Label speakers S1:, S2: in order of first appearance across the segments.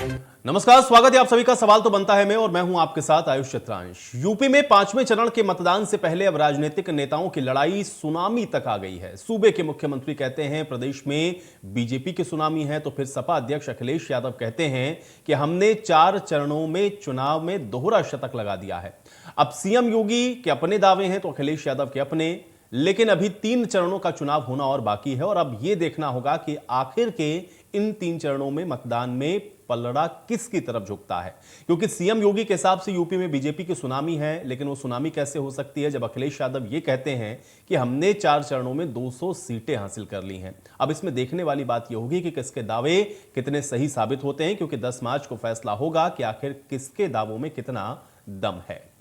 S1: नमस्कार, स्वागत है आप सभी का। सवाल तो बनता है मैं हूं आपके साथ आयुष चित्रांश। यूपी में 5वें चरण के मतदान से पहले अब राजनीतिक नेताओं की लड़ाई सुनामी तक आ गई है। सूबे के मुख्यमंत्री कहते हैं प्रदेश में बीजेपी की सुनामी है, तो फिर सपा अध्यक्ष अखिलेश यादव कहते हैं कि हमने 4 चरणों में चुनाव में दोहरा शतक लगा दिया है। अब सीएम योगी के अपने दावे हैं तो अखिलेश यादव के अपने, लेकिन अभी 3 चरणों का चुनाव होना और बाकी है और अब यह देखना होगा कि आखिर के इन 3 चरणों में मतदान में पलड़ा किसकी तरफ झुकता है। क्योंकि सीएम योगी के हिसाब से यूपी में बीजेपी की सुनामी है, लेकिन वो सुनामी कैसे हो सकती है जब अखिलेश यादव ये कहते हैं कि हमने 4 चरणों में 200 सीटें हासिल कर ली हैं। अब इसमें देखने वाली बात यह होगी कि किसके दावे कितने सही साबित होते हैं, क्योंकि 10 मार्च को फैसला होगा कि आखिर किसके दावों में कितना दम है।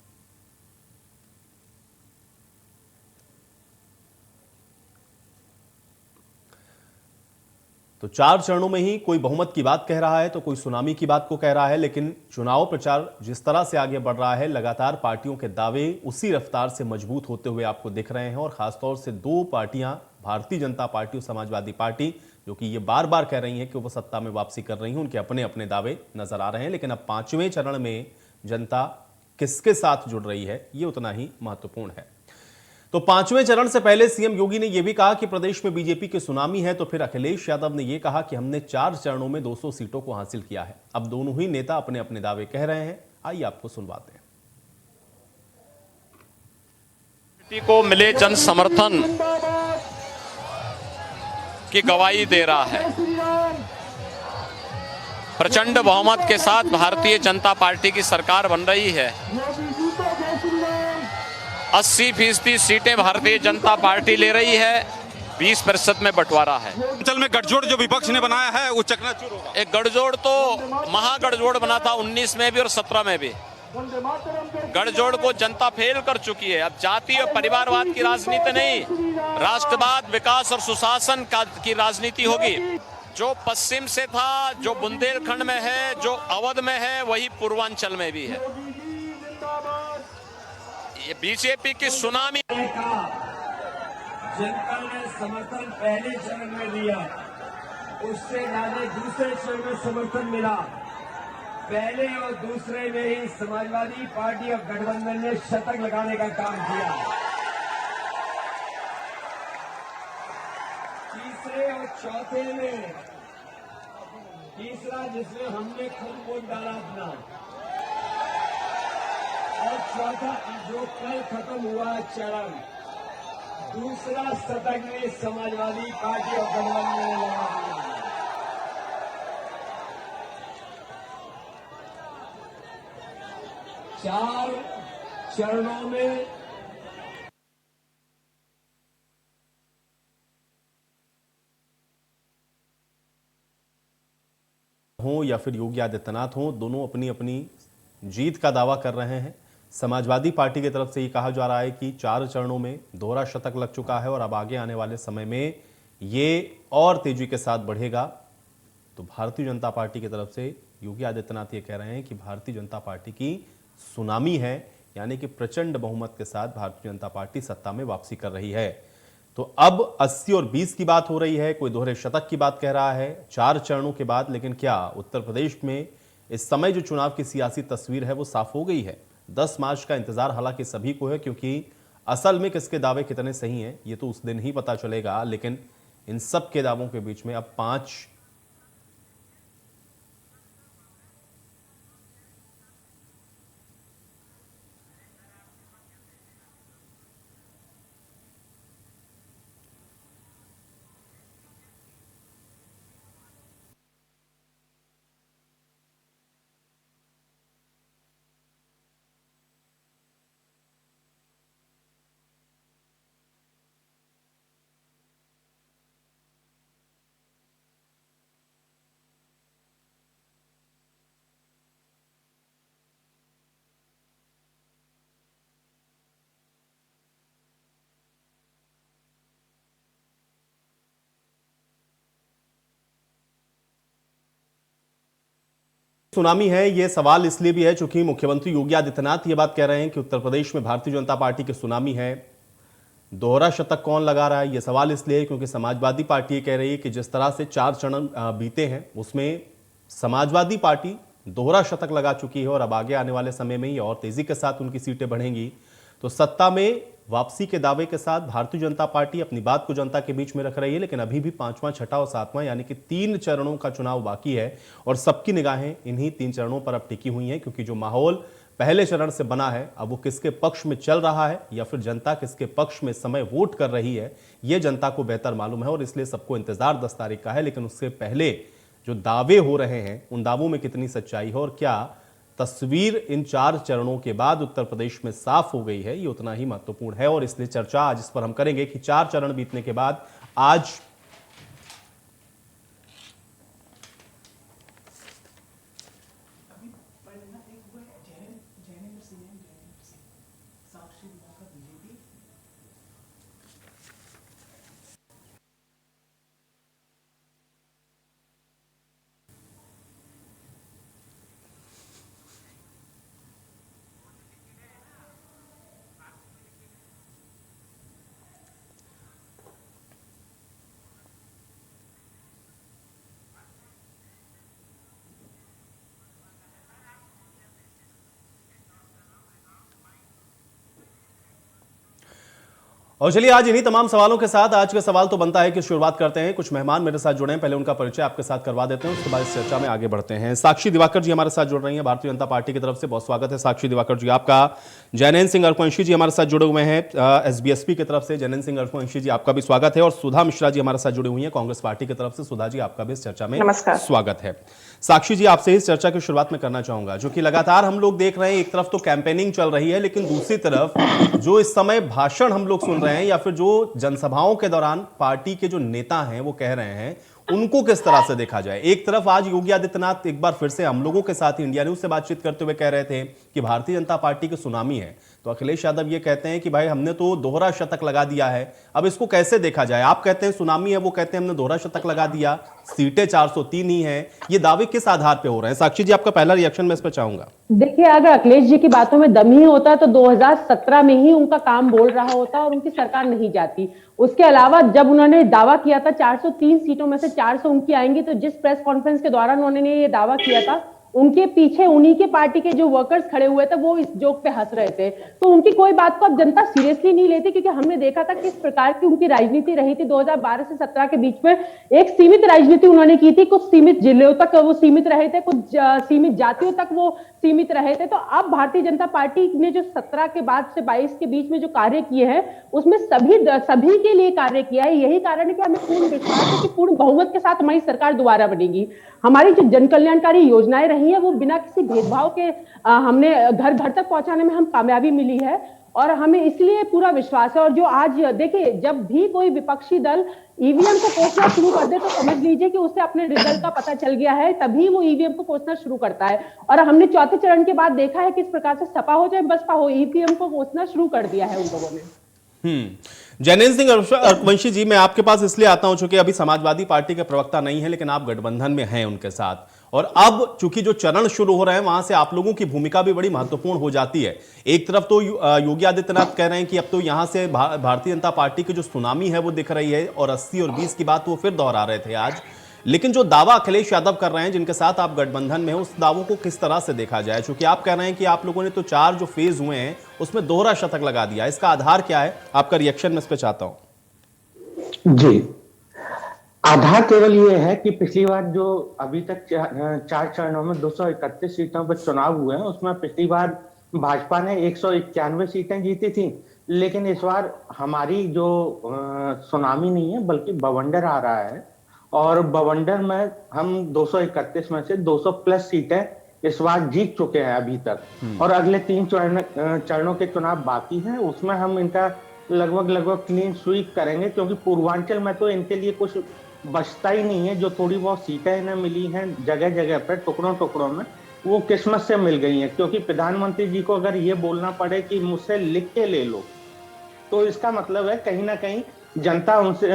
S1: तो 4 चरणों में ही कोई बहुमत की बात कह रहा है तो कोई सुनामी की बात को कह रहा है, लेकिन चुनाव प्रचार जिस तरह से आगे बढ़ रहा है, लगातार पार्टियों के दावे उसी रफ्तार से मजबूत होते हुए आपको दिख रहे हैं। और खासतौर से 2 पार्टियां, भारतीय जनता पार्टी और समाजवादी पार्टी, जो कि ये बार बार कह रही हैं कि वो सत्ता में वापसी कर रही हैं, उनके अपने अपने दावे नजर आ रहे हैं। लेकिन अब 5वें चरण में जनता किसके साथ जुड़ रही है, ये उतना ही महत्वपूर्ण है। तो 5वें चरण से पहले सीएम योगी ने यह भी कहा कि प्रदेश में बीजेपी की सुनामी है, तो फिर अखिलेश यादव ने यह कहा कि हमने 4 चरणों में 200 सीटों को हासिल किया है। अब दोनों ही नेता अपने अपने दावे कह रहे हैं, आइए आपको सुनवाते
S2: हैं। को मिले जन समर्थन की गवाही दे रहा है। प्रचंड बहुमत के साथ भारतीय जनता पार्टी की सरकार बन रही है। 80% सीटें भारतीय जनता पार्टी ले रही है, 20% में बंटवारा है।
S3: अंचल में गठजोड़ जो विपक्ष ने बनाया है वो चकनाचूर होगा।
S2: एक गठजोड़ तो महागठजोड़ बना था 19 में भी और 17 में भी। गठजोड़ को जनता फेल कर चुकी है। अब जाति और परिवारवाद की राजनीति नहीं, राष्ट्रवाद, विकास और सुशासन की राजनीति होगी। जो पश्चिम से था, जो बुंदेलखंड में है, जो अवध में है, वही पूर्वांचल में भी है। ये बीजेपी की सुनामी।
S4: जनता ने समर्थन पहले चरण में दिया, उससे ज्यादा दूसरे चरण में समर्थन मिला। पहले और दूसरे में ही समाजवादी पार्टी और गठबंधन ने शतक लगाने का काम किया। तीसरे और चौथे में, तीसरा जिसमें हमने खुद वोट डाला अपना, और चौथा जो कल खत्म हुआ चरण, दूसरा शतक में समाजवादी पार्टी और गठबंधन ने लगा दिया। 4 चरणों में
S1: हो या फिर योगी आदित्यनाथ हो, दोनों अपनी अपनी जीत का दावा कर रहे हैं। समाजवादी पार्टी की तरफ से ये कहा जा रहा है कि 4 चरणों में दोहरा शतक लग चुका है और अब आगे आने वाले समय में ये और तेजी के साथ बढ़ेगा। तो भारतीय जनता पार्टी की तरफ से योगी आदित्यनाथ ये कह रहे हैं कि भारतीय जनता पार्टी की सुनामी है, यानी कि प्रचंड बहुमत के साथ भारतीय जनता पार्टी सत्ता में वापसी कर रही है। तो अब 80 और 20 की बात हो रही है, कोई दोहरे शतक की बात कह रहा है 4 चरणों के बाद। लेकिन क्या उत्तर प्रदेश में इस समय जो चुनाव की सियासी तस्वीर है वो साफ हो गई है? 10 मार्च का इंतजार हालांकि सभी को है, क्योंकि असल में किसके दावे कितने सही हैं ये तो उस दिन ही पता चलेगा। लेकिन इन सब के दावों के बीच में अब 5 सुनामी है। यह सवाल इसलिए भी है चूंकि मुख्यमंत्री योगी आदित्यनाथ ये बात कह रहे हैं कि उत्तर प्रदेश में भारतीय जनता पार्टी की सुनामी है। दोहरा शतक कौन लगा रहा है, यह सवाल इसलिए क्योंकि समाजवादी पार्टी कह रही है कि जिस तरह से 4 चरण बीते हैं उसमें समाजवादी पार्टी दोहरा शतक लगा चुकी है और अब आगे आने वाले समय में ही और तेजी के साथ उनकी सीटें बढ़ेंगी। तो सत्ता में वापसी के दावे के साथ भारतीय जनता पार्टी अपनी बात को जनता के बीच में रख रही है, लेकिन अभी भी 5वां, 6वां और 7वां यानी कि 3 चरणों का चुनाव बाकी है और सबकी निगाहें इन्हीं 3 चरणों पर अब टिकी हुई हैं, क्योंकि जो माहौल पहले चरण से बना है अब वो किसके पक्ष में चल रहा है या फिर जनता किसके पक्ष में समय वोट कर रही है, ये जनता को बेहतर मालूम है और इसलिए सबको इंतजार 10 तारीख का है। लेकिन उससे पहले जो दावे हो रहे हैं उन दावों में कितनी सच्चाई है और क्या तस्वीर इन 4 चरणों के बाद उत्तर प्रदेश में साफ हो गई है, ये उतना ही महत्वपूर्ण है और इसलिए चर्चा आज इस पर हम करेंगे कि 4 चरण बीतने के बाद आज और चलिए आज इन्हीं तमाम सवालों के साथ आज का सवाल तो बनता है कि शुरुआत करते हैं। कुछ मेहमान मेरे साथ जुड़े हैं, पहले उनका परिचय आपके साथ करवा देते हैं, उसके बाद इस चर्चा में आगे बढ़ते हैं। साक्षी दिवाकर जी हमारे साथ जुड़ रही हैं भारतीय जनता पार्टी की तरफ से, बहुत स्वागत है साक्षी दिवाकर जी आपका। जैनेन्द्र सिंह अरकुवंशी जी हमारे साथ जुड़े हुए हैं एसबीएसपी की तरफ से, जैनेन्द्र सिंह अरकुवंशी जी आपका भी स्वागत है। और सुधा मिश्रा जी हमारे साथ जुड़ी हुई हैं कांग्रेस पार्टी की तरफ से, सुधा जी आपका भी इस चर्चा में स्वागत है। साक्षी जी आपसे इस चर्चा की शुरुआत में करना चाहूंगा, जो कि लगातार हम लोग देख रहे हैं, एक तरफ तो कैंपेनिंग चल रही है लेकिन दूसरी तरफ जो इस समय भाषण हम लोग सुन रहे हैं या फिर जो जनसभाओं के दौरान पार्टी के जो नेता हैं वो कह रहे हैं, उनको किस तरह से देखा जाए। एक तरफ आज योगी आदित्यनाथ एक बार फिर से हम लोगों के साथ इंडिया न्यूज से बातचीत करते हुए कह रहे थे कि भारतीय जनता पार्टी की सुनामी है, तो अखिलेश यादव ये कहते हैं कि भाई हमने तो दोहरा शतक लगा दिया है, अब इसको कैसे देखा जाए। आप कहते हैं सुनामी है, वो कहते हैं हमने दोहरा शतक लगा दिया, सीटें 403 ही हैं, ये दावे किस आधार पे हो रहे हैं? साक्षी जी आपका पहला रिएक्शन मैं इस पर चाहूंगा।
S5: देखिए, अगर अखिलेश जी की बातों में दम ही होता तो 2017 में ही उनका काम बोल रहा होता और उनकी सरकार नहीं जाती। उसके अलावा जब उन्होंने दावा किया था 403 सीटों में से 400 उनकी आएंगी, तो जिस प्रेस कॉन्फ्रेंस के दौरान उन्होंने ये दावा किया था, उनके पीछे उन्हीं के पार्टी के जो वर्कर्स खड़े हुए थे वो इस जोक पे हंस रहे थे। तो उनकी कोई बात को अब जनता सीरियसली नहीं लेती, क्योंकि हमने देखा था किस प्रकार की उनकी राजनीति रही थी 2012 से 17 के बीच में। एक सीमित राजनीति उन्होंने की थी, कुछ सीमित जिलों तक वो सीमित रहे थे, कुछ सीमित जातियों तक वो सीमित रहे थे। तो अब भारतीय जनता पार्टी ने जो 17 के बाद से 22 के बीच में जो कार्य किए हैं, उसमें सभी के लिए कार्य किया है। यही कारण है कि हमें पूर्ण विश्वास है कि पूर्ण बहुमत के साथ हमारी सरकार दोबारा बनेगी। हमारी जो जन कल्याणकारी योजनाएं रही है वो बिना किसी भेदभाव के हमने घर घर तक पहुंचाने में हम कामयाबी मिली है और हमें इसलिए पूरा विश्वास है। और जो आज देखिए, जब भी कोई विपक्षी दल ईवीएम को कोसना शुरू कर दे तो समझ लीजिए कि उसे अपने रिजल्ट का पता चल गया है, तभी वो ईवीएम को कोसना शुरू करता है। और हमने चौथे चरण के बाद देखा है किस प्रकार से सपा हो चाहे बसपा हो, ईवीएम को कोसना शुरू कर दिया है उन लोगों ने।
S1: जैनेन्द्र सिंह अरकुवंशी जी, मैं आपके पास इसलिए आता हूं चूंकि अभी समाजवादी पार्टी के प्रवक्ता नहीं है, लेकिन आप गठबंधन में हैं उनके साथ, और अब चूंकि जो चरण शुरू हो रहे हैं वहां से आप लोगों की भूमिका भी बड़ी महत्वपूर्ण हो जाती है। एक तरफ तो योगी आदित्यनाथ कह रहे हैं कि अब तो यहां से भारतीय जनता पार्टी की जो सुनामी है वो दिख रही है, और 80 और 20 की बात वो फिर दोहरा रहे थे आज। लेकिन जो दावा अखिलेश यादव कर रहे हैं, जिनके साथ आप गठबंधन में हैं, उस दावों को किस तरह से देखा जाए? क्योंकि आप कह रहे हैं कि आप लोगों ने तो 4 जो फेज हुए हैं उसमें दोहरा शतक लगा दिया, इसका आधार क्या है? आपका रिएक्शन मैं इस पर चाहता हूं।
S6: जी, आधार केवल ये है कि पिछली बार जो अभी तक 4 चरणों में 231 सीटों पर चुनाव हुए हैं, उसमें पिछली बार भाजपा ने 191 सीटें जीती थी, लेकिन इस बार हमारी जो सुनामी नहीं है बल्कि बवंडर आ रहा है, और बवंडर में हम 231 में से 200 प्लस सीटें इस बार जीत चुके हैं अभी तक, और अगले 3 चरणों के चुनाव बाकी हैं, उसमें हम इनका लगभग क्लीन स्वीप करेंगे, क्योंकि पूर्वांचल में तो इनके लिए कुछ बचता ही नहीं है। जो थोड़ी बहुत सीटें इन्हें मिली हैं जगह जगह पर टुकड़ों में, वो किस्मत से मिल गई हैं। क्योंकि प्रधानमंत्री जी को अगर ये बोलना पड़े कि मुझसे लिख के ले लो, तो इसका मतलब है कहीं ना कहीं जनता उनसे,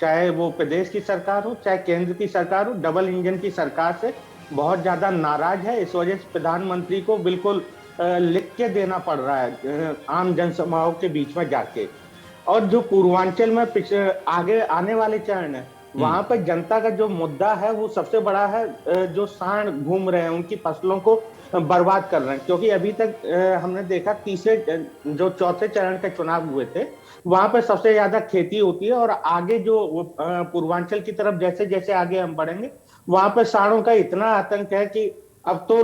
S6: चाहे वो प्रदेश की सरकार हो चाहे केंद्र की सरकार हो, डबल इंजन की सरकार से बहुत ज्यादा नाराज है। इस वजह से प्रधानमंत्री को बिल्कुल लिख के देना पड़ रहा है आम जनसभाओं के बीच में जाके। और जो पूर्वांचल में आगे आने वाले चरण है, वहां पर जनता का जो मुद्दा है वो सबसे बड़ा है, जो सांड घूम रहे हैं उनकी फसलों को बर्बाद कर रहे हैं। क्योंकि अभी तक हमने देखा जो चौथे चरण के चुनाव हुए थे वहां पर सबसे ज्यादा खेती होती है, और आगे जो पूर्वांचल की तरफ जैसे जैसे आगे हम बढ़ेंगे वहां पर सांडों का इतना आतंक है कि अब तो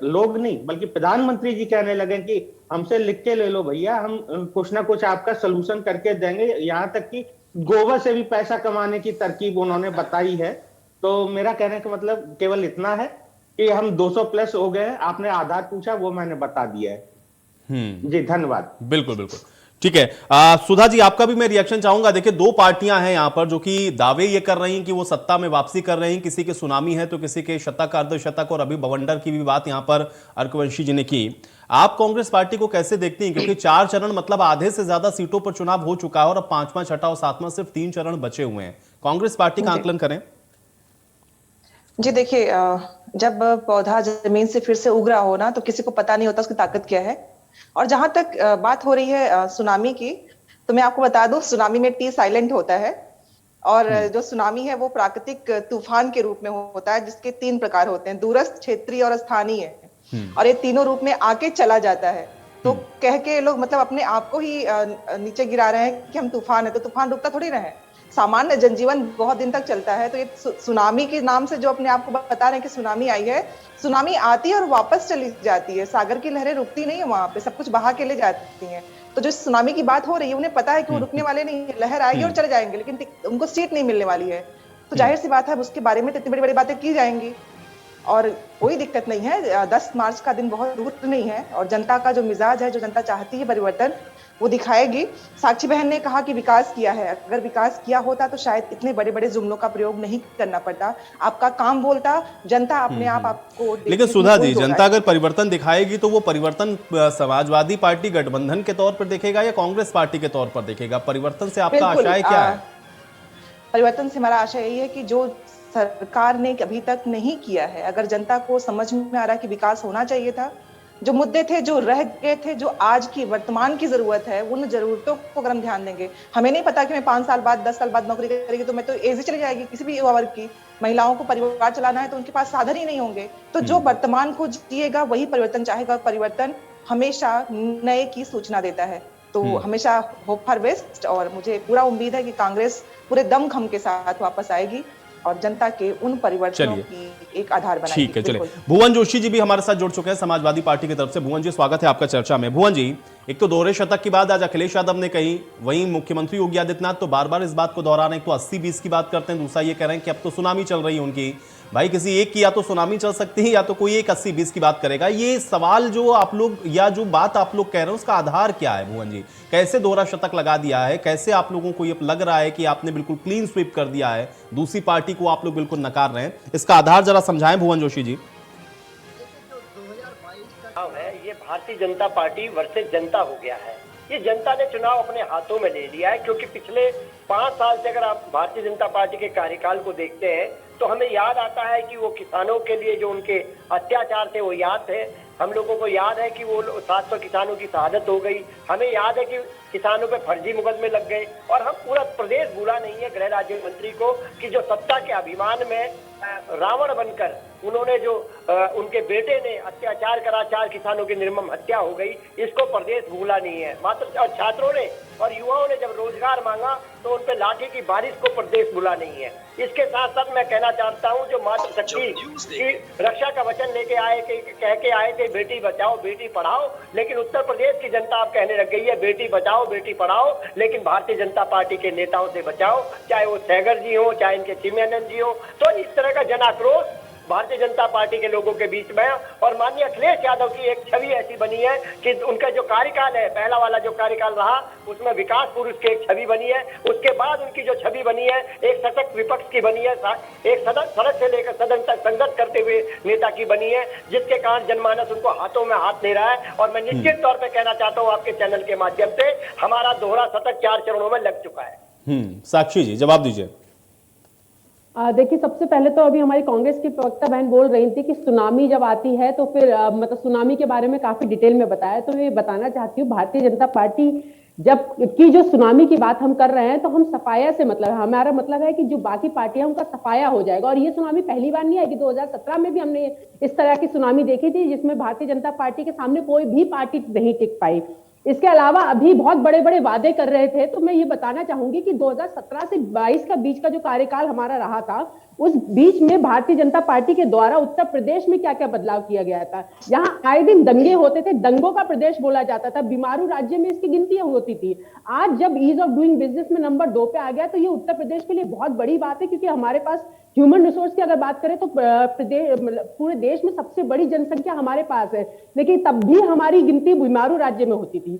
S6: लोग नहीं बल्कि प्रधानमंत्री जी कहने लगे कि हमसे लिख के ले लो भैया, हम कुछ ना कुछ आपका सलूशन करके देंगे। यहाँ तक कि गोबर से भी पैसा कमाने की तरकीब उन्होंने बताई है। तो मेरा कहने का मतलब केवल इतना है कि हम 200 प्लस हो गए हैं। आपने आधार पूछा, वो मैंने बता दिया है। जी धन्यवाद।
S1: बिल्कुल बिल्कुल ठीक है। सुधा जी, आपका भी मैं रिएक्शन चाहूंगा। देखिए, दो पार्टियां हैं यहां पर जो कि दावे ये कर रही हैं कि वो सत्ता में वापसी कर रही हैं। किसी के सुनामी है तो किसी के शतक, अर्धशतक, और अभी बवंडर की भी बात यहां पर अर्कवंशी जी ने की। आप कांग्रेस पार्टी को कैसे देखती हैं? क्योंकि 4 चरण मतलब आधे से ज्यादा सीटों पर चुनाव हो चुका है और अब 5वां, 6वां और 7वां सिर्फ 3 चरण बचे हुए हैं। कांग्रेस पार्टी का आकलन करें।
S7: जी देखिए, जब पौधा जमीन से फिर से उग रहा हो ना, तो किसी को पता नहीं होता उसकी ताकत क्या है। और जहां तक बात हो रही है सुनामी की, तो मैं आपको बता दूं, सुनामी में टी साइलेंट होता है। और जो सुनामी है वो प्राकृतिक तूफान के रूप में होता है, जिसके 3 प्रकार होते हैं: दूरस्थ, क्षेत्रीय और स्थानीय। और ये तीनों रूप में आके चला जाता है। तो कह के लोग मतलब अपने आप को ही नीचे गिरा रहे हैं कि हम तूफान है, तो तूफान रुकता थोड़ी ना है। सामान्य जनजीवन बहुत दिन तक चलता है। तो ये सुनामी के नाम से जो अपने आप को बता रहे हैं कि सुनामी आई है, सुनामी आती है और वापस चली जाती है। सागर की लहरें रुकती नहीं है, वहां पे सब कुछ बहा के ले जाती हैं। तो जो सुनामी की बात हो रही है, उन्हें पता है कि वो रुकने वाले नहीं है, लहर आएगी और चले जाएंगे, लेकिन उनको सीट नहीं मिलने वाली है। तो जाहिर सी बात है उसके बारे में तो इतनी बड़ी बड़ी बातें की जाएंगी और कोई दिक्कत नहीं है। 10 मार्च का दिन बहुत दूर नहीं है और जनता का जो मिजाज है, जो जनता चाहती है परिवर्तन, वो दिखाएगी। साक्षी बहन ने कहा कि विकास किया है। अगर विकास किया होता तो शायद इतने बड़े बड़े जुमलों का प्रयोग नहीं करना पड़ता। आपका काम बोलता, जनता अपने आप आपको।
S1: लेकिन सुधा जी, जनता अगर परिवर्तन दिखाएगी तो वो परिवर्तन समाजवादी पार्टी गठबंधन के तौर पर देखेगा या कांग्रेस पार्टी के तौर पर देखेगा? परिवर्तन से आपका आशय क्या है?
S7: परिवर्तन से हमारा आशय यही है कि जो सरकार ने अभी तक नहीं किया है, अगर जनता को समझ में आ रहा है कि विकास होना चाहिए था, जो मुद्दे थे जो रह गए थे, जो आज की वर्तमान की जरूरत है, उन जरूरतों को अगर हम ध्यान देंगे। हमें नहीं पता कि मैं 5 साल बाद 10 साल बाद नौकरी करेगी तो मैं तो एज ही चली जाएगी किसी भी युवा वर्ग की। महिलाओं को परिवार चलाना है तो उनके पास साधन ही नहीं होंगे। तो जो वर्तमान को जिएगा वही परिवर्तन चाहेगा। परिवर्तन हमेशा नए की सूचना देता है। तो हमेशा होप फॉर बेस्ट। और मुझे पूरा उम्मीद है कि कांग्रेस पूरे दमखम के साथ वापस आएगी और जनता के उन परिवर्तनों की एक आधार बनाएगी।
S1: ठीक है, चलिए। भुवन जोशी जी भी हमारे साथ जुड़ चुके हैं समाजवादी पार्टी की तरफ से। भुवन जी, स्वागत है आपका चर्चा में। भुवन जी, एक तो दोहरे शतक की बात आज अखिलेश यादव ने कही, वहीं मुख्यमंत्री योगी आदित्यनाथ तो बार बार इस बात को दोहरा रहे हैं। तो 80-20 की बात करते हैं, दूसरा ये कह रहे हैं कि अब तो सुनामी चल रही है उनकी। भाई, किसी एक की या तो सुनामी चल सकती है या तो कोई एक 80-20 की बात करेगा। ये सवाल जो आप लोग या जो बात आप लोग कह रहे हैं उसका आधार क्या है भुवन जी? कैसे दोहरा शतक लगा दिया है? कैसे आप लोगों को ये लग रहा है कि आपने बिल्कुल क्लीन स्वीप कर दिया है, दूसरी पार्टी को आप लोग बिल्कुल नकार रहे हैं? इसका आधार जरा समझाएं भुवन जोशी जी।
S8: है ये भारतीय जनता पार्टी वर्सेस जनता हो गया है। ये जनता ने चुनाव अपने हाथों में ले लिया है, क्योंकि पिछले 5 साल से अगर आप भारतीय जनता पार्टी के कार्यकाल को देखते हैं तो हमें याद आता है कि वो किसानों के लिए जो उनके अत्याचार थे वो याद थे। हम लोगों को याद है कि वो 700 किसानों की शहादत हो गई। हमें याद है कि किसानों पे फर्जी मुकदमे लग गए। और हम पूरा प्रदेश भूला नहीं है गृह राज्य मंत्री को कि जो सत्ता के अभिमान में रावण बनकर उन्होंने जो उनके बेटे ने अत्याचार करा, 4 किसानों की निर्मम हत्या हो गई, इसको प्रदेश भूला नहीं है। मात्र और छात्रों ने और युवाओं ने जब रोजगार मांगा तो उन पे लाठी की बारिश को प्रदेश भूला नहीं है। इसके साथ साथ मैं कहना चाहता हूं, जो मातृशक्ति की रक्षा का वचन लेके आए कह के आए थे बेटी बचाओ बेटी पढ़ाओ, लेकिन उत्तर प्रदेश की जनता अब कहने लग गई है बेटी बचाओ बेटी पढ़ाओ, लेकिन भारतीय जनता पार्टी के नेताओं से बचाओ, चाहे वो सैगर जी हो, चाहे इनके चिमयानंद जी हो। तो इस तरह का जन आक्रोश भारतीय जनता पार्टी के लोगों के बीच में। और माननीय अखिलेश यादव की एक छवि ऐसी बनी है कि उनका जो कार्यकाल है, पहला वाला जो कार्यकाल रहा, उसमें विकास पुरुष की एक छवि बनी है। उसके बाद उनकी जो छवि बनी है एक सशक्त विपक्ष की बनी है, एक सड़क से लेकर सदन तक संघर्ष करते हुए नेता की बनी है, जिसके कारण जनमानस उनको हाथों में हाथ दे रहा है। और मैं निश्चित तौर पर कहना चाहता हूँ आपके चैनल के माध्यम से, हमारा दोहरा शतक 4 चरणों में लग चुका है।
S1: साक्षी जी, जवाब दीजिए।
S5: देखिए, सबसे पहले तो अभी हमारी कांग्रेस की प्रवक्ता बहन बोल रही थी कि सुनामी जब आती है तो फिर मतलब सुनामी के बारे में काफी डिटेल में बताया। तो मैं बताना चाहती हूँ, भारतीय जनता पार्टी जब की जो सुनामी की बात हम कर रहे हैं तो हम सफाया से मतलब है, हमारा मतलब है कि जो बाकी पार्टियां उनका सफाया हो जाएगा। और ये सुनामी पहली बार नहीं आएगी, 2017 में भी हमने इस तरह की सुनामी देखी थी जिसमें भारतीय जनता पार्टी के सामने कोई भी पार्टी नहीं टिक पाई। इसके अलावा अभी बहुत बड़े बड़े वादे कर रहे थे, तो मैं ये बताना चाहूंगी कि 2017 से 22 का बीच का जो कार्यकाल हमारा रहा था, उस बीच में भारतीय जनता पार्टी के द्वारा उत्तर प्रदेश में क्या क्या बदलाव किया गया था। यहाँ आए दिन दंगे होते थे, दंगों का प्रदेश बोला जाता था, बीमारू राज्य में इसकी गिनतियां होती थी। आज जब ईज ऑफ डूइंग बिजनेस में नंबर 2 पे आ गया, तो ये उत्तर प्रदेश के लिए बहुत बड़ी बात है, क्योंकि हमारे पास ह्यूमन रिसोर्स की अगर बात करें तो प्रदेश पूरे देश में सबसे बड़ी जनसंख्या हमारे पास है, लेकिन तब भी हमारी गिनती बीमारू राज्य में होती थी।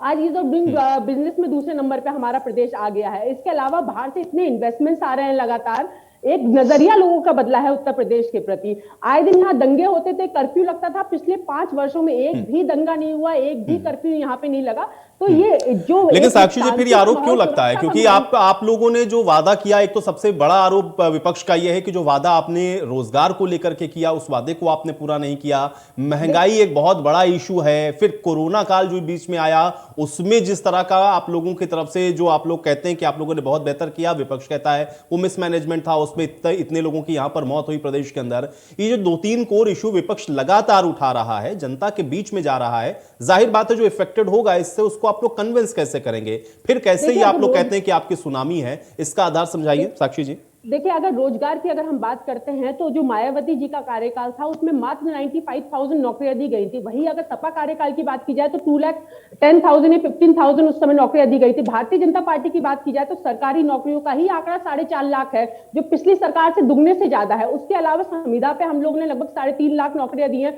S5: आज ईज ऑफ डूइंग बिजनेस में दूसरे नंबर पे हमारा प्रदेश आ गया है। इसके अलावा बाहर से इतने इन्वेस्टमेंट्स आ रहे हैं, लगातार एक नजरिया लोगों का बदला है उत्तर प्रदेश के प्रति। आए दिन यहाँ दंगे होते थे, कर्फ्यू लगता था, पिछले 5 वर्षों में एक भी दंगा नहीं हुआ, एक भी कर्फ्यू यहाँ पे नहीं लगा। तो ये जो
S1: लेकिन साक्षी जी, फिर ये आरोप क्यों लगता है? क्योंकि आप लोगों ने जो वादा किया, एक तो सबसे बड़ा आरोप विपक्ष का यह है कि जो वादा आपने रोजगार को लेकर के किया, उस वादे को आपने पूरा नहीं किया। महंगाई एक बहुत बड़ा इशू है। फिर कोरोना काल जो बीच में आया, उसमें जिस तरह का आप लोगों की तरफ से जो आप लोग कहते हैं कि आप लोगों ने बहुत बेहतर किया, विपक्ष कहता है वो मिसमैनेजमेंट था, उसमें इतने लोगों की यहां पर मौत हुई प्रदेश के अंदर। ये जो 2-3 कोर इशू विपक्ष लगातार उठा रहा है, जनता के बीच में जा रहा है, जाहिर बात है जो इफेक्टेड होगा इससे, उसको आप लोग कन्विंस कैसे करेंगे? फिर कैसे ही आप लोग कहते हैं कि आपकी सुनामी है? इसका आधार समझाइए साक्षी जी।
S5: देखिए, अगर रोजगार की अगर हम बात करते हैं तो जो मायावती जी का कार्यकाल था उसमें मात्र 95,000 नौकरियां दी गई थी। वही अगर सपा कार्यकाल की बात की जाए तो 2,10,000 या 15,000 उस समय नौकरियां दी गई थी। भारतीय जनता पार्टी की बात की जाए तो सरकारी नौकरियों का ही आंकड़ा 4.5 लाख है, जो पिछली सरकार से दुगने से ज्यादा है। उसके अलावा संविदा पे हम लोगों ने लगभग 3.5 लाख नौकरियां दी हैं।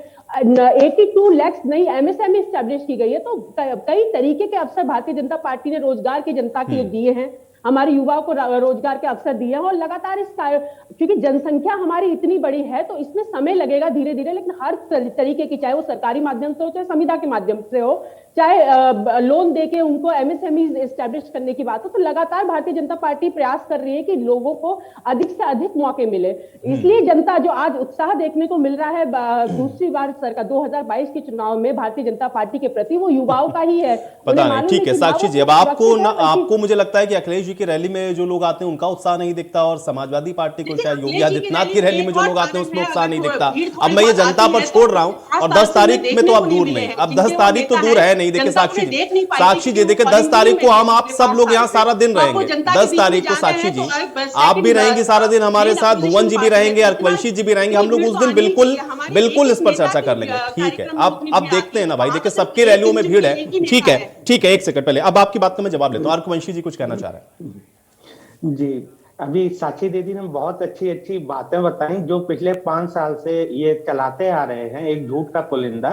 S5: 82 लाख नई MSME स्टैब्लिश की गई है। तो कई तरीके के अवसर भारतीय जनता पार्टी ने रोजगार की जनता के लिए दिए हैं, हमारे युवाओं को रोजगार के अवसर दिए हैं। और लगातार क्योंकि जनसंख्या हमारी इतनी बड़ी है तो इसमें समय लगेगा धीरे धीरे, लेकिन हर तरीके की, चाहे वो सरकारी माध्यम से हो, चाहे संविदा के माध्यम से हो, चाहे लोन देके उनको MSME एस्टैब्लिश करने की बात हो, तो लगातार भारतीय जनता पार्टी प्रयास कर रही है कि लोगों को अधिक से अधिक मौके मिले। इसलिए जनता जो आज उत्साह देखने को मिल रहा है दूसरी बार सरकार 2022 के चुनाव में भारतीय जनता पार्टी के प्रति, वो युवाओं का ही है।
S1: पता नहीं, ठीक है साक्षी जी। अब आपको मुझे लगता है कि अखिलेश जी की रैली में जो लोग आते हैं उनका उत्साह नहीं दिखता, और समाजवादी पार्टी को शायद योगी आदित्यनाथ की रैली में जो लोग आते हैं उसमें उत्साह नहीं दिखता। अब मैं ये जनता पर छोड़ रहा हूं, और 10 तारीख में तो अब दूर नहीं, अब 10 तारीख तो दूर है नहीं। देखिए साक्षी जी, देखिए 10 तारीख को हम आप सब लोग यहाँ सारा दिन रहेंगे। 10 तारीख को साक्षी जी आप भी रहेंगी सारा दिन हमारे साथ, भुवन जी भी रहेंगे, अर्कवंशी जी भी रहेंगे। हम लोग उस दिन बिल्कुल इस पर चर्चा कर लेंगे। ठीक है, अब देखते हैं ना भाई, देखिए सबकी रैलियों में भीड़ है। ठीक है, एक सेकंड पहले अब आपकी बात का मैं जवाब लेता हूँ। अर्कवंशी जी कुछ कहना चाह रहे हैं
S6: जी। अभी साक्षी दीदी ने बहुत अच्छी बातें बताई जो पिछले 5 साल से ये चलाते आ रहे हैं, एक झूठ का पुलिंदा।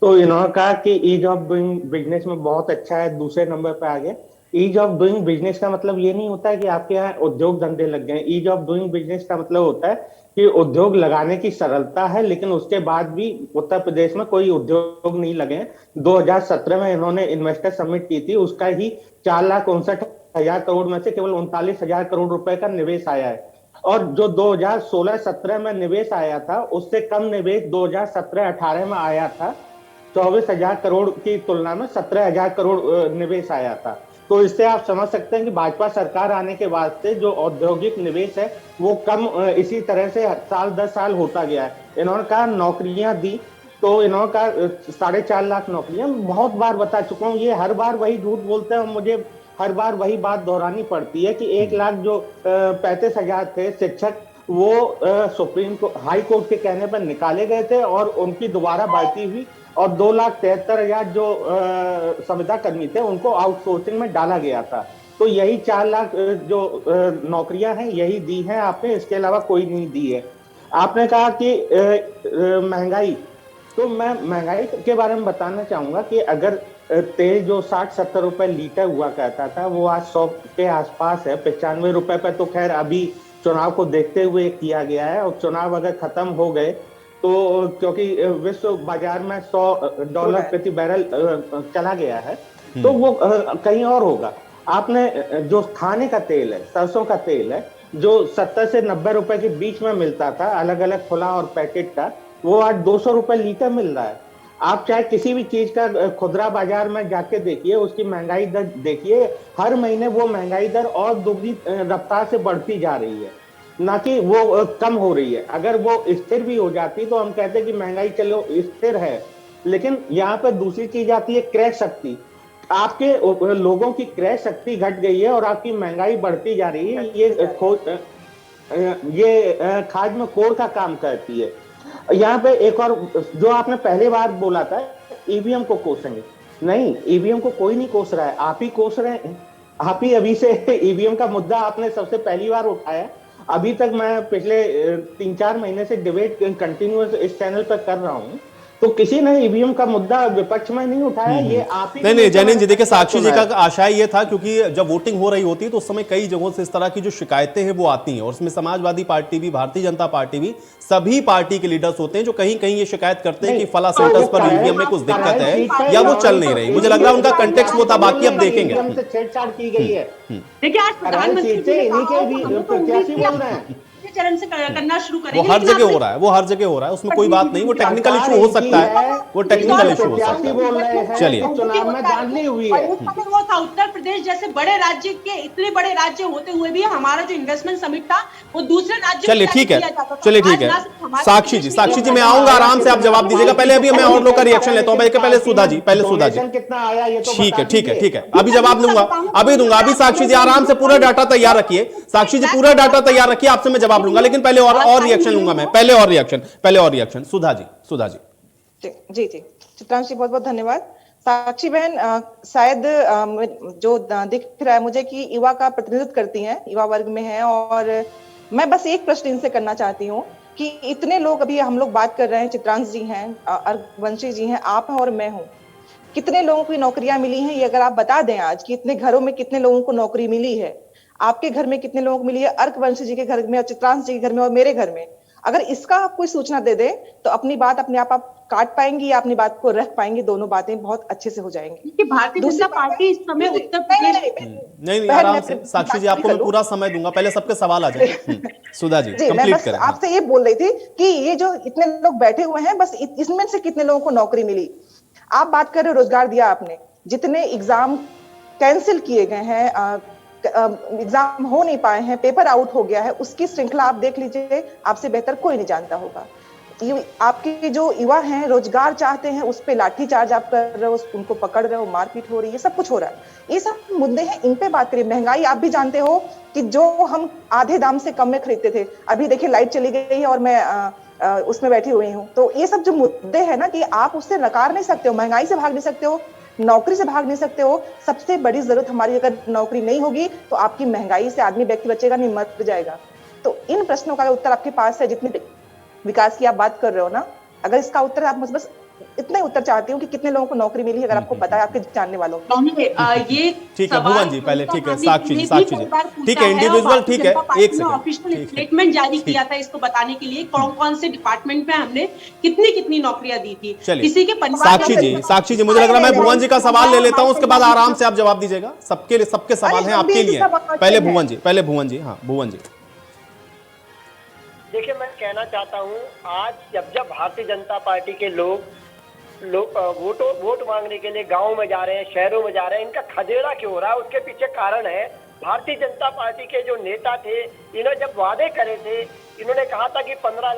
S6: तो इन्होंने कहा कि ईज ऑफ डूइंग बिजनेस में बहुत अच्छा है, दूसरे नंबर पे आ गए। ईज ऑफ डूइंग बिजनेस का मतलब ये नहीं होता है कि आपके यहाँ उद्योग धंधे लग गए। ईज ऑफ डूइंग बिजनेस का मतलब होता है कि उद्योग लगाने की सरलता है, लेकिन उसके बाद भी उत्तर प्रदेश में कोई उद्योग नहीं लगे। 2017 में इन्होंने इन्वेस्टर समिट की थी, उसका ही 4,59,000 करोड़ में से केवल 39,000 करोड़ रुपए का निवेश आया है। और जो 2016-17 में निवेश आया था उससे कम निवेश 2017-18 में आया था। 24,000 करोड़ की तुलना में 17,000 करोड़ निवेश आया था। तो इससे आप समझ सकते हैं कि भाजपा सरकार आने के बाद से जो औद्योगिक निवेश है वो कम इसी तरह से साल 10 साल होता गया है। इन्होंने कहा नौकरियां दी, तो इन्होंने कहा 4.5 लाख नौकरियां। बहुत बार बता चुका हूँ, ये हर बार वही झूठ बोलते हैं, मुझे हर बार वही बात दोहरानी पड़ती है कि 1 लाख जो 35,000 थे शिक्षक, वो सुप्रीम कोर्ट हाई कोर्ट के कहने पर निकाले गए थे और उनकी दोबारा भर्ती हुई। और 2,73,000 जो संविदा कर्मी थे उनको आउटसोर्सिंग में डाला गया था। तो यही 4 लाख जो नौकरियां हैं यही दी हैं आपने, इसके अलावा कोई नहीं दी है। आपने कहा कि महंगाई, तो मैं महंगाई के बारे में बताना चाहूंगा कि अगर तेल जो 60-70 रुपए लीटर हुआ करता था वो आज 100 के आसपास है। 95 रुपए पे तो खैर अभी चुनाव को देखते हुए किया गया है, और चुनाव अगर खत्म हो गए तो क्योंकि विश्व बाजार में $100 प्रति बैरल चला गया है तो वो कहीं और होगा। आपने जो खाने का तेल है, सरसों का तेल है, जो 70 से 90 रुपए के बीच में मिलता था अलग अलग खुला और पैकेट का, वो आज 200 रुपए लीटर मिल रहा है। आप चाहे किसी भी चीज का खुदरा बाजार में जाके देखिए, उसकी महंगाई दर देखिए, हर महीने वो महंगाई दर और दोगुनी रफ्तार से बढ़ती जा रही है, ना कि वो कम हो रही है। अगर वो स्थिर भी हो जाती तो हम कहते हैं कि महंगाई चलो स्थिर है, लेकिन यहाँ पर दूसरी चीज आती है क्रय शक्ति। आपके लोगों की क्रय शक्ति घट गई है और आपकी महंगाई बढ़ती जा रही है। ये खाद में कोड़ का काम करती है। यहाँ पे एक और जो आपने पहले बार बोला था, ईवीएम को कोसेंगे, नहीं, ईवीएम को कोई नहीं कोस रहा है, आप ही कोस रहे हैं। आप ही अभी से ईवीएम का मुद्दा आपने सबसे पहली बार उठाया। अभी तक मैं पिछले 3-4 महीने से डिबेट कंटिन्यूअस इस चैनल पर कर रहा हूँ, तो किसी ने ईवीएम का मुद्दा विपक्ष में नहीं उठाया। ये आप ही
S1: नहीं जैनिन जी, देखिए साक्षी जी का आशय ये था, क्योंकि जब वोटिंग हो रही होती है तो उस समय कई जगहों से इस तरह की जो शिकायतें हैं वो आती हैं, और उसमें समाजवादी पार्टी भी, भारतीय जनता पार्टी भी, सभी पार्टी के लीडर्स होते हैं जो कहीं कहीं ये शिकायत करते हैं कि फला सेंटर्स पर ईवीएम में कुछ दिक्कत है या वो चल नहीं रही। मुझे लग रहा है उनका कंटेक्स्ट वो था, बाकी अब देखेंगे।
S6: छेड़छाड़ की गई है।
S9: देखिए आज प्रधानमंत्री
S6: प्रत्याशी बोल रहे हैं
S9: चरण से करना शुरू करेंगे।
S1: वो हर जगह हो रहा है, वो हर जगह हो रहा है, उसमें कोई बात नहीं। वो टेक्निकल इशू हो सकता है, वो टेक्निकल इशू हो सकता है। चलिए,
S6: चुनाव में दांधली हुई है।
S9: वो था उत्तर प्रदेश जैसे बड़े राज्य के, इतने बड़े राज्य होते हुए भी हमारा जो इन्वेस्टमेंट समिट था वो दूसरे राज्य।
S1: चलिए ठीक है, चलिए ठीक है। साक्षी जी मैं आऊंगा, आराम से आप जवाब दीजिएगा। पहले अभी मैं और लोग का रिएक्शन लेता हूँ। पहले सुधा जी,
S6: कितना आया ये तो
S1: ठीक है, अभी जवाब दूंगा, अभी दूंगा। अभी साक्षी जी आराम से पूरा डाटा तैयार रखिए, साक्षी जी पूरा डाटा तैयार रखिए, आपसे मैं जवाब लूंगा, लेकिन पहले और रिएक्शन लूंगा मैं। पहले और रिएक्शन सुधा जी।
S7: जी चित्रांश जी, बहुत बहुत धन्यवाद। साक्षी बहन शायद जो दिख रहा है मुझे कि युवा का प्रतिनिधित्व करती हैं, युवा वर्ग में है, और मैं बस एक प्रश्न इनसे करना चाहती हूँ कि इतने लोग, अभी हम लोग बात कर रहे हैं, चित्रांश जी हैं, अर्घवंशी जी हैं, आप हैं और मैं हूँ, कितने लोगों को नौकरियां मिली हैं ये अगर आप बता दें आज कि इतने घरों में कितने लोगों को नौकरी मिली है, आपके घर में कितने लोगों को मिली है, अर्घवंशी जी के घर में और चित्रांश जी के घर में और मेरे घर में, अगर इसका आप कोई सूचना दे दे तो अपनी बात अपने आप काट पाएंगी या अपनी बात को रख पाएंगी, दोनों बातें बहुत अच्छे से हो जाएंगी।
S9: भारतीय जनता पार्टी इस समय उत्तर प्रदेश
S1: नहीं आराम से साक्षी जी, आपको मैं पूरा समय दूंगा, पहले सबके सवाल आ जाए। सुधा जी कंप्लीट करें।
S7: आपसे ये बोल रही थी कि ये जो इतने लोग बैठे हुए हैं, बस इसमें से कितने लोगों को नौकरी मिली। आप बात कर रहे हो रोजगार दिया आपने, जितने एग्जाम कैंसिल किए गए हैं, एग्जाम हो नहीं पाए हैं, पेपर आउट हो गया है, उसकी श्रृंखला आप देख लीजिए, आपसे बेहतर कोई नहीं जानता होगा। आपके जो युवा हैं रोजगार चाहते हैं, उस पे लाठीचार्ज आप कर रहे हो, उनको पकड़ रहे हो, मारपीट हो रही है, सब कुछ हो रहा है। ये सब मुद्दे हैं, इन पे बात करिए। महंगाई आप भी जानते हो कि जो हम आधे दाम से कम में खरीदते थे, अभी देखिए लाइट चली गई है और मैं उसमें बैठी हुई हूँ। तो ये सब जो मुद्दे हैं ना, कि आप उससे नकार नहीं सकते हो, महंगाई से भाग नहीं सकते हो, नौकरी से भाग नहीं सकते हो। सबसे बड़ी जरूरत हमारी, अगर नौकरी नहीं होगी तो आपकी महंगाई से आदमी व्यक्ति बचेगा नहीं, मर जाएगा। तो इन प्रश्नों का उत्तर आपके पास है, जितने विकास की आप बात कर रहे हो ना, अगर इसका उत्तर आप बस इतना ही उत्तर चाहती हूँ कि कितने लोगों को नौकरी मिली, अगर आपको पता है आपके जानने वालों को।
S9: ये
S1: ठीक है भुवन जी, पहले ठीक है साक्षी जी ठीक है, इंडिविजुअल ठीक है, एक सेकंड
S9: ऑफिशियल स्टेटमेंट जारी किया था इसको बताने के लिए कौन कौन से डिपार्टमेंट में हमने कितनी नौकरियां दी थी किसी के परिवार।
S1: साक्षी जी मुझे लग रहा है मैं भुवन जी का सवाल ले लेता हूँ, उसके बाद आराम से आप जवाब दीजिएगा। सबके सवाल हैं आपके लिए। पहले भुवन जी। हाँ भुवन जी,
S8: देखिए मैं कहना चाहता हूँ, आज जब भारतीय जनता पार्टी के लोग वोट मांगने के लिए गांव में जा रहे हैं, शहरों में जा रहे हैं, इनका खदेड़ा क्यों हो रहा है? उसके पीछे कारण है, भारतीय जनता पार्टी के जो नेता थे, इन्होंने जब वादे करे थे, इन्होंने कहा था कि 15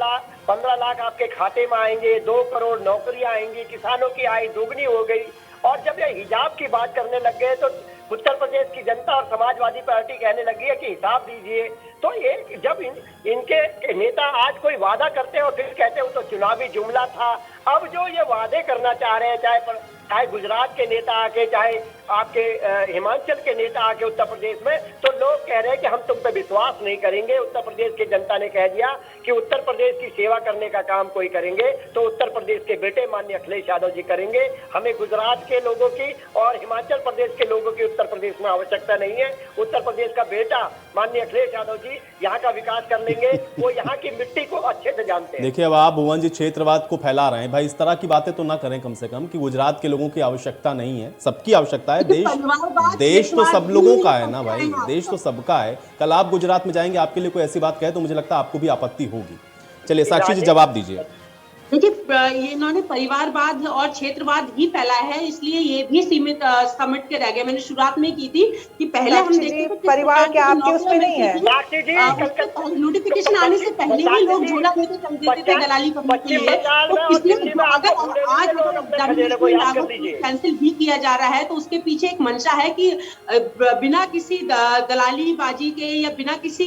S8: लाख आपके खाते में आएंगे, 2 करोड़ नौकरियां आएंगी, किसानों की आय दोगुनी हो गई। और जब ये हिजाब की बात करने लग गए तो उत्तर प्रदेश की जनता और समाजवादी पार्टी कहने लगी है कि हिसाब दीजिए। तो ये जब इनके नेता आज कोई वादा करते हैं और फिर कहते हैं वो तो चुनावी जुमला था, अब जो ये वादे करना चाह रहे हैं, चाहे गुजरात के नेता आके, चाहे आपके हिमाचल के नेता आके उत्तर प्रदेश में, तो लोग कह रहे हैं कि हम तुम पे विश्वास नहीं करेंगे। उत्तर प्रदेश की जनता ने कह दिया कि उत्तर प्रदेश की सेवा करने का काम कोई करेंगे तो उत्तर प्रदेश के बेटे माननीय अखिलेश यादव जी करेंगे। हमें गुजरात के लोगों की और हिमाचल प्रदेश के लोगों की उत्तर प्रदेश में आवश्यकता नहीं है। उत्तर प्रदेश का बेटा माननीय अखिलेश यादव जी यहाँ का विकास कर लेंगे, वो यहाँ की मिट्टी को अच्छे से जानते हैं।
S1: देखिए अब आप भुवन जी क्षेत्रवाद को फैला रहे हैं भाई, इस तरह की बातें तो ना करें कम से कम, कि गुजरात के लोगों की आवश्यकता नहीं है, सबकी आवश्यकता है। देश तो सब लोगों का है ना भाई, देश तो सबका है। कल आप गुजरात में जाएंगे, आपके लिए कोई ऐसी बात कहे तो मुझे लगता है आपको भी आपत्ति होगी। चलिए साक्षी जी जवाब दीजिए।
S9: देखिए, ये इन्होंने परिवारवाद और क्षेत्रवाद ही फैलाया है, इसलिए ये भी सीमित समिट के रह गए। मैंने शुरुआत में की थी कि पहले हम देखते थे
S7: परिवार के आपके उसमें नहीं है,
S9: नोटिफिकेशन आने से पहले ही लोग झोला लेके चल देते थे दलाली करने के लिए। तो इसलिए अगर आज कैंसिल भी किया जा रहा है तो उसके पीछे एक मंशा है कि बिना किसी दलालीबाजी के या बिना किसी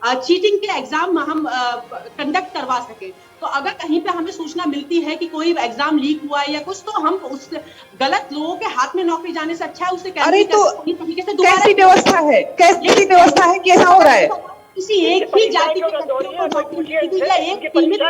S9: चीटिंग के एग्जाम हम कंडक्ट करवा सके। तो अगर कहीं पे हमें सूचना मिलती है कि कोई एग्जाम लीक हुआ है या कुछ, तो हम उस गलत लोगों के हाथ में नौकरी जाने से अच्छा है उसे
S7: अरे तो कैसी व्यवस्था है, कैसी व्यवस्था है कि ऐसा हो रहा है?
S9: किसी एक ही जाति के बच्चों को नौकरी मिलती है या एक सीमित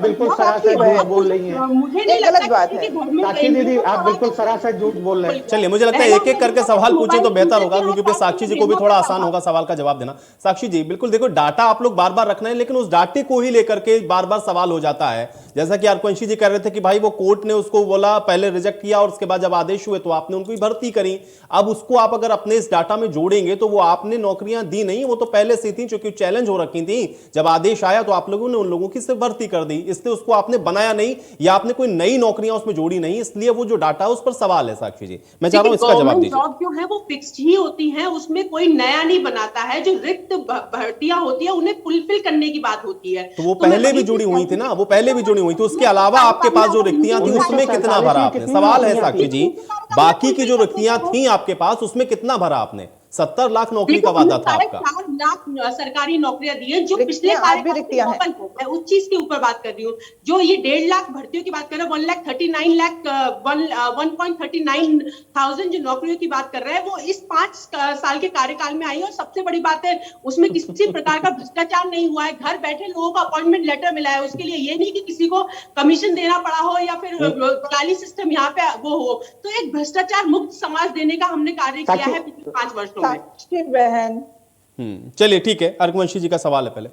S6: बिल्कुल सरासर बोल रही है।
S9: मुझे नहीं
S7: गलत बात है
S6: साक्षी दीदी, आप बिल्कुल सरासर झूठ बोल रहे हैं।
S1: चलिए, मुझे लगता है एक एक करके सवाल पूछे तो बेहतर होगा, क्योंकि फिर साक्षी जी को भी थोड़ा आसान होगा सवाल का जवाब देना। साक्षी जी, बिल्कुल देखो, डाटा आप लोग बार बार रखना है, लेकिन उस डाटे को ही लेकर के बार बार सवाल हो जाता है। जैसा कि आरकुवंशी जी कह रहे थे कि भाई वो कोर्ट ने उसको बोला, पहले रिजेक्ट किया और उसके बाद जब आदेश हुए तो आपने उनको भर्ती करी। अब उसको आप अगर अपने इस डाटा में जोड़ेंगे तो वो आपने नौकरियां दी नहीं, वो तो पहले से थी, क्योंकि चैलेंज हो रखी थी। जब आदेश आया तो आप लोगों ने उन लोगों की सिर्फ भर्ती कर दी, इसलिए उसको आपने बनाया नहीं या आपने कोई नई नौकरियां उसमें जोड़ी नहीं, इसलिए वो जो डाटा है उस पर सवाल है। साक्षी जी, मैं चाह रहा हूं इसका जवाब दीजिए।
S9: जॉब जो है वो फिक्स्ड ही होती है, उसमें कोई नया नहीं बनाता है। जो रिक्त भर्तियां होती है उन्हें फुलफिल करने की बात होती है।
S1: तो वो पहले भी जुड़ी हुई थी ना, वो पहले भी जुड़ी हुई थी। उसके अलावा आपके पास जो रिक्तियां थी उसमें कितना भरा आपने? सवाल है साक्षी जी, बाकी की जो रिक्तियां थी आपके पास उसमें कितना भरा आपने? 70 लाख नौकरी का वादा था आपका।
S9: 4 लाख सरकारी नौकरियां दी है जो पिछले कार्यकाल में, उस चीज के ऊपर बात कर रही हूँ। जो ये 1.5 लाख भर्तियों की बात कर रहे हैं, 1,39,000 जो नौकरियों की बात कर रहे हैं, वो इस 5 साल के कार्यकाल में आई है। और सबसे बड़ी बात है, उसमें किसी प्रकार का भ्रष्टाचार नहीं हुआ है। घर बैठे लोगों को अपॉइंटमेंट लेटर मिला है, उसके लिए ये नहीं कि किसी को कमीशन देना पड़ा हो या फिर दलाली सिस्टम यहाँ पे वो हो। तो एक भ्रष्टाचार मुक्त समाज देने का हमने कार्य किया है पिछले 5 वर्षों में।
S7: बहन,
S1: चलिए ठीक है, आरकुवंशी जी का सवाल है पहले।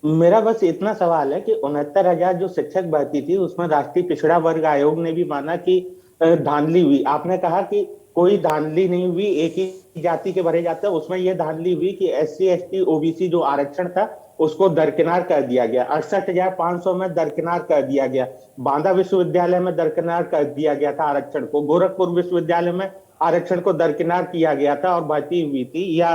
S6: मेरा बस इतना सवाल है कि 69,000 जो शिक्षक भर्ती थी उसमें राष्ट्रीय पिछड़ा वर्ग आयोग ने भी माना कि धांधली हुई। आपने कहा कि कोई धांधली नहीं हुई, एक ही जाति के भरे जाते हैं। उसमें यह धांधली हुई कि SC ST OBC जो आरक्षण था उसको दरकिनार कर दिया गया, 68,500 में दरकिनार कर दिया गया। बांदा विश्वविद्यालय में दरकिनार कर दिया गया था आरक्षण को, गोरखपुर विश्वविद्यालय में आरक्षण को दरकिनार किया गया था और भर्ती हुई थी। या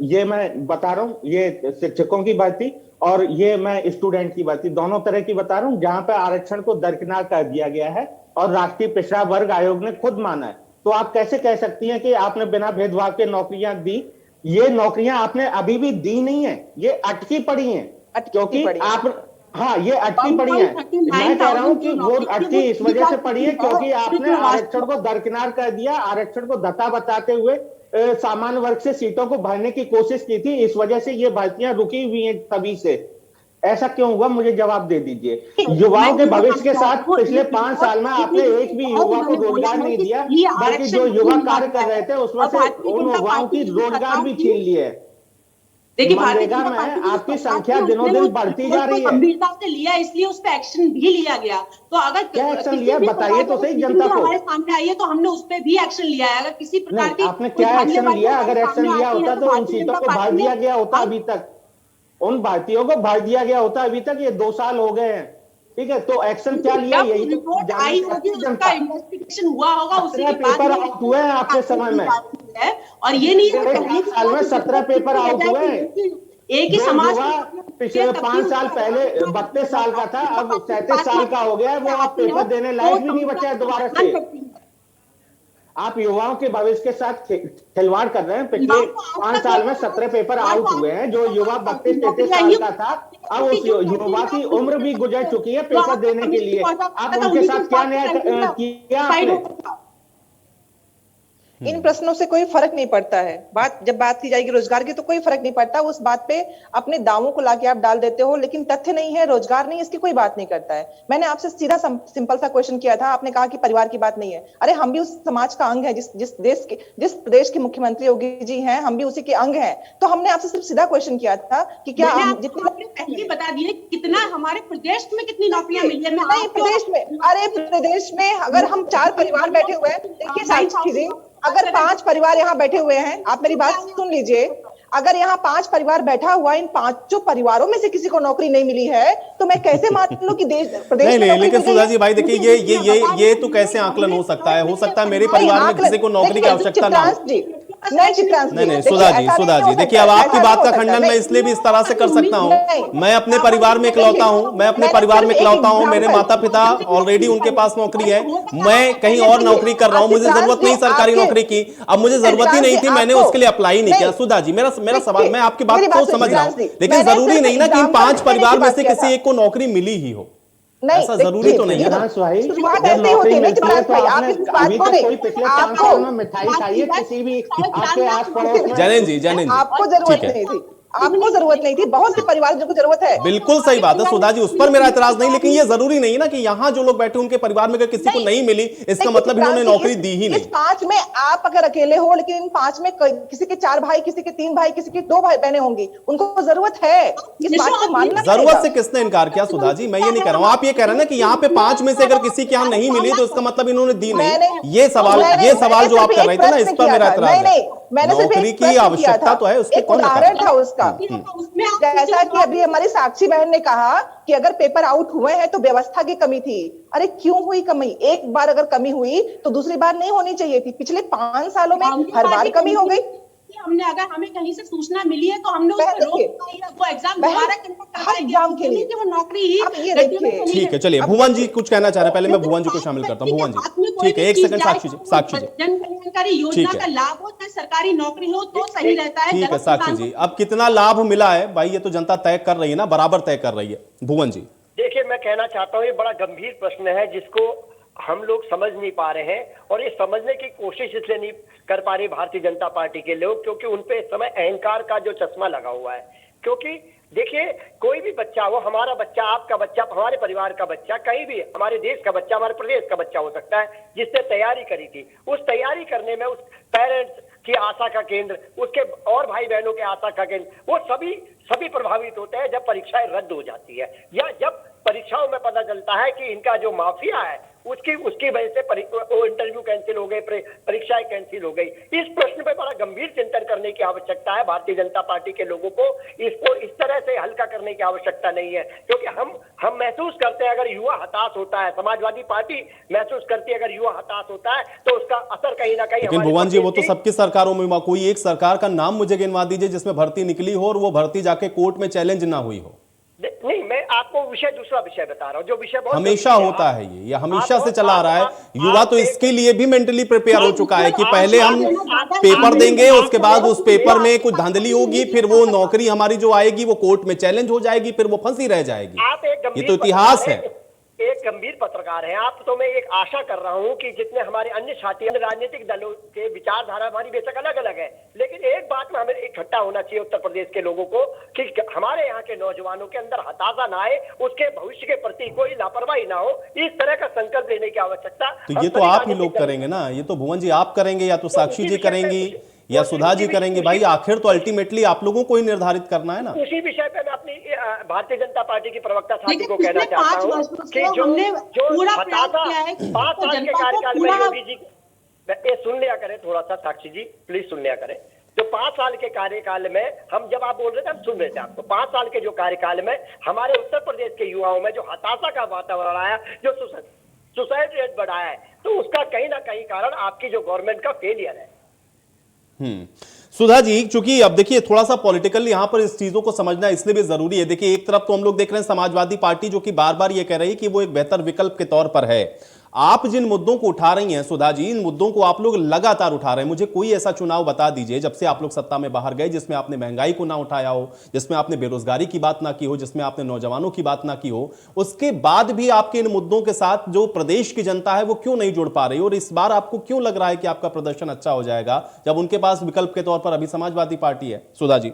S6: ये मैं बता रहा हूँ, ये शिक्षकों की भर्ती और ये मैं स्टूडेंट की भर्ती, दोनों तरह की बता रहा हूँ, जहां पे आरक्षण को दरकिनार कर दिया गया है और राष्ट्रीय पिछड़ा वर्ग आयोग ने खुद माना है। तो आप कैसे कह सकती हैं कि आपने बिना भेदभाव के नौकरियां दी? ये नौकरियां आपने अभी भी दी नहीं है, ये अटकी पड़ी हैं, क्योंकि आप हाँ, ये अटकी पड़ी है। मैं कह रहा हूँ कि वो अटकी इस वजह से पड़ी है क्योंकि आपने आरक्षण को दरकिनार कर दिया, आरक्षण को धत्ता बताते हुए सामान्य वर्ग से सीटों को भरने की कोशिश की थी। इस वजह से ये भर्तियां रुकी हुई हैं तभी से। ऐसा क्यों हुआ, मुझे जवाब दे दीजिए। युवाओं के भविष्य के साथ पिछले 5 साल में आपने एक भी युवा को रोजगार नहीं दिया, बल्कि जो युवा कार्य कर रहे थे उसमें से उन युवाओं की रोजगार भी छीन लिए।
S9: देखिए,
S6: मनरेगा में आपकी संख्या दिनों दिन बढ़ती जा रही है।
S9: गंभीरता से लिया, इसलिए उस पर एक्शन भी लिया गया। तो अगर
S6: क्या एक्शन लिया बताइए तो सही जनता को।
S9: हमारे सामने आई है तो हमने उस पर भी एक्शन लिया है। अगर किसी प्रकार की
S6: आपने क्या एक्शन लिया? अगर एक्शन लिया होता तो उन सीटों को भर दिया गया होता अभी तक, उन भारतीयों को भर दिया गया होता अभी तक। ये 2 साल हो गए हैं, ठीक है, तो एक्शन क्या लिया? यही
S9: रिपोर्ट आई होगी, उसका इन्वेस्टिगेशन हुआ होगा, उसी के बाद
S6: पेपर आउट हुए हैं आपके समय में।
S9: और ये नहीं है
S6: पहले साल में 17 पेपर आउट हुए हैं।
S9: एक ही समाज
S6: पिछले 5 साल पहले 32 साल का था, अब 37 साल का हो गया है। वो आप पेपर देने लायक भी नहीं बचा है दोबारा से। आप युवाओं के भविष्य के साथ खिलवाड़ कर रहे हैं। पिछले 5 साल में 17 पेपर आउट हुए हैं। जो युवा 32-33 साल का था, अब उस युवा की उम्र भी गुजर चुकी है पेपर देने के लिए। आप उनके साथ क्या न्याय किया आपने?
S7: इन प्रश्नों से कोई फर्क नहीं पड़ता है। जब बात की जाएगी रोजगार की तो कोई फर्क नहीं पड़ता। उस बात पे अपने दावों को लाके आप डाल देते हो, लेकिन तथ्य नहीं है, रोजगार नहीं, इसकी कोई बात नहीं करता है। मैंने आपसे सीधा सिंपल सा क्वेश्चन किया था, आपने कहा कि परिवार की बात नहीं है। अरे हम भी उस समाज का अंग है, जिस प्रदेश के मुख्यमंत्री योगी जी हैं, हम भी उसी के अंग हैं। तो हमने आपसे सिर्फ सीधा क्वेश्चन किया था कि क्या
S9: पहले बता दिए कितना हमारे प्रदेश में कितनी नौकरियां मिली है?
S7: नहीं, प्रदेश में, अरे प्रदेश में अगर हम 4 परिवार बैठे हुए हैं, देखिए साक्षी जी, अगर 5 परिवार यहाँ बैठे हुए हैं, आप मेरी बात सुन लीजिए, अगर यहाँ 5 परिवार बैठा हुआ, इन 5 परिवारों में से किसी को नौकरी नहीं मिली है, तो मैं कैसे मान लूं कि देश प्रदेश में
S1: नहीं, लेकिन सुधा जी भाई देखिए ये तो कैसे आकलन हो सकता है मेरे परिवार में किसी को नौकरी की आवश्यकता ना हो। नहीं सुधा जी देखिए, अब आपकी बात का खंडन मैं इसलिए भी इस तरह से कर सकता हूँ, मैं अपने परिवार में इकलौता हूँ, मेरे माता पिता ऑलरेडी उनके पास नौकरी है, मैं कहीं और नौकरी कर रहा हूँ, मुझे जरूरत नहीं सरकारी नौकरी की, अब मुझे जरूरत ही नहीं थी, मैंने उसके लिए अप्लाई नहीं किया। सुधा जी मेरा सवाल, मैं आपकी बात को समझ रहा हूँ, लेकिन जरूरी नहीं ना कि इन 5 परिवार में से किसी एक को नौकरी मिली ही हो, ऐसा जरूरी तो नहीं है ना।
S6: शुरुआत ऐसे ही होती है, कोई पिछले 5 साल में मिठाई खाई है किसी भी आपके आस पड़ोस में?
S1: जैन जी
S7: आपको जरूरत नहीं थी, आपको जरूरत नहीं थी, बहुत से परिवार जिनको जरूरत है।
S1: बिल्कुल सही बात है सुधा जी, उस पर मेरा एतराज नहीं, लेकिन ये जरूरी नहीं ना कि यहाँ जो लोग बैठे उनके परिवार में अगर किसी को नहीं मिली इसका मतलब इन्होंने नौकरी दी ही नहीं।
S7: इस 5 में आप अगर अकेले हो, लेकिन इन 5 में किसी के 4 भाई, किसी के 3 भाई, किसी की 2 भाई बहनें होंगी, उनको जरूरत है, इस बात को मानना।
S1: जरूरत से किसने इनकार किया सुधा जी? मैं ये नहीं कह रहा हूँ, आप ये कह रहे हैं ना कि यहाँ पे 5 में से अगर किसी के यहाँ नहीं मिली तो इसका मतलब इन्होंने दी नहीं। ये सवाल जो आप कर रहे थे ना, इस पर मेरा एतराज है। नौकरी की आवश्यकता तो है, उसकी कौन
S7: उदाहरण था उसका, जैसा कि अभी हमारी साक्षी बहन ने कहा कि अगर पेपर आउट हुए हैं तो व्यवस्था की कमी थी। अरे क्यों हुई कमी? एक बार अगर कमी हुई तो दूसरी बार नहीं होनी चाहिए थी। पिछले 5 सालों में हर बार कमी हो गई।
S9: हमने अगर हमें कहीं से सूचना मिली है तो हमने उसको रोक दिया, वो एग्जाम दोबारा
S7: एग्जाम के लिए
S9: वो नौकरी ही।
S1: ठीक है, चलिए भुवन जी कुछ कहना चाह रहे हैं, पहले मैं भुवन जी को शामिल करता हूँ। भुवन जी ठीक है, 1 सेकंड साक्षी जी
S9: जन कल्याणकारी योजना का लाभ हो, चाहे सरकारी नौकरी हो तो सही रहता है।
S1: ठीक है साक्षी जी, अब कितना लाभ मिला है भाई, ये तो जनता तय कर रही है ना, बराबर तय कर रही है। भुवन जी
S8: देखिए, मैं कहना चाहता हूँ ये बड़ा गंभीर प्रश्न है जिसको हम लोग समझ नहीं पा रहे हैं, और ये समझने की कोशिश इसलिए नहीं कर पा रही भारतीय जनता पार्टी के लोग क्योंकि उनपे इस समय अहंकार का जो चश्मा लगा हुआ है। क्योंकि देखिए, कोई भी बच्चा हो, हमारा बच्चा, आपका बच्चा, हमारे परिवार का बच्चा, कहीं भी हमारे देश का बच्चा, हमारे प्रदेश का बच्चा हो सकता है जिसने तैयारी करी थी, उस तैयारी करने में उस पेरेंट्स की आशा का केंद्र, उसके और भाई बहनों के आशा का केंद्र, वो सभी प्रभावित होते हैं जब परीक्षाएं रद्द हो जाती है, या जब परीक्षाओं में पता चलता है कि इनका जो माफिया है उसकी वजह से वो इंटरव्यू कैंसिल हो गए, परीक्षाएं कैंसिल हो गई। इस प्रश्न पे बड़ा गंभीर चिंतन करने की आवश्यकता है। भारतीय जनता पार्टी के लोगों को इसको इस तरह से हल्का करने की आवश्यकता नहीं है, क्योंकि हम महसूस करते हैं अगर युवा हताश होता है, समाजवादी पार्टी महसूस करती है अगर युवा हताश होता है तो उसका असर कहीं ना कहीं।
S1: लेकिन भुवन जी वो तो सबकी सरकारों में, कोई एक सरकार का नाम मुझे गिनवा दीजिए जिसमें भर्ती निकली हो और वो भर्ती जाके कोर्ट में चैलेंज ना हुई हो।
S8: नहीं, मैं आपको दूसरा विषय बता रहा हूँ, जो विषय बहुत
S1: हमेशा होता है, ये हमेशा से चला आ रहा है। युवा तो इसके लिए भी मेंटली प्रिपेयर हो चुका है कि पहले हम पेपर देंगे, उसके बाद उस पेपर में कुछ धांधली होगी, फिर वो नौकरी हमारी जो आएगी वो कोर्ट में चैलेंज हो जाएगी, फिर वो फंसी रह जाएगी। ये तो इतिहास है।
S8: एक गंभीर पत्रकार हैं आप, तो मैं एक आशा कर रहा हूं कि जितने हमारे अन्य साथी राजनीतिक दलों के विचारधारा हमारी बेशक अलग अलग है, लेकिन एक बात में हमें इकट्ठा होना चाहिए उत्तर प्रदेश के लोगों को कि हमारे यहाँ के नौजवानों के अंदर हताशा ना आए, उसके भविष्य के प्रति कोई लापरवाही ना हो, इस तरह का संकल्प लेने की आवश्यकता।
S1: तो ये तो आप ही लोग करेंगे ना, ये तो भुवन जी आप करेंगे, या तो साक्षी जी करेंगी, या सुधा जी करेंगे। भाई आखिर तो अल्टीमेटली आप लोगों को ही निर्धारित करना है ना।
S8: उसी विषय पे मैं अपनी भारतीय जनता पार्टी की प्रवक्ता साथी को कहना चाहता हूँ कि जो 5 साल के कार्यकाल में योगी जी, ये सुन लिया करें थोड़ा सा, साक्षी जी प्लीज सुन लिया करें। जो 5 साल के कार्यकाल में हम, जब आप बोल रहे थे हम सुन रहे थे आपको, 5 साल के जो कार्यकाल में हमारे उत्तर प्रदेश के युवाओं में जो हताशा का वातावरण आया, जो सुसाइड रेट बढ़ाया है, तो उसका कहीं ना कहीं कारण आपकी जो गवर्नमेंट का फेलियर है।
S1: सुधा जी, चूंकि अब देखिए थोड़ा सा पॉलिटिकल यहां पर इस चीजों को समझना इसलिए भी जरूरी है। देखिए एक तरफ तो हम लोग देख रहे हैं समाजवादी पार्टी जो कि बार बार ये कह रही है कि वो एक बेहतर विकल्प के तौर पर है। आप जिन मुद्दों को उठा रही हैं सुधा जी, इन मुद्दों को आप लोग लगातार उठा रहे हैं। मुझे कोई ऐसा चुनाव बता दीजिए जब से आप लोग सत्ता में बाहर गए जिसमें आपने महंगाई को ना उठाया हो, जिसमें आपने बेरोजगारी की बात ना की हो, जिसमें आपने नौजवानों की बात ना की हो। उसके बाद भी आपके इन मुद्दों के साथ जो प्रदेश की जनता है वो क्यों नहीं जुड़ पा रही, और इस बार आपको क्यों लग रहा है कि आपका प्रदर्शन अच्छा हो जाएगा जब उनके पास विकल्प के तौर पर अभी समाजवादी पार्टी है? सुधा जी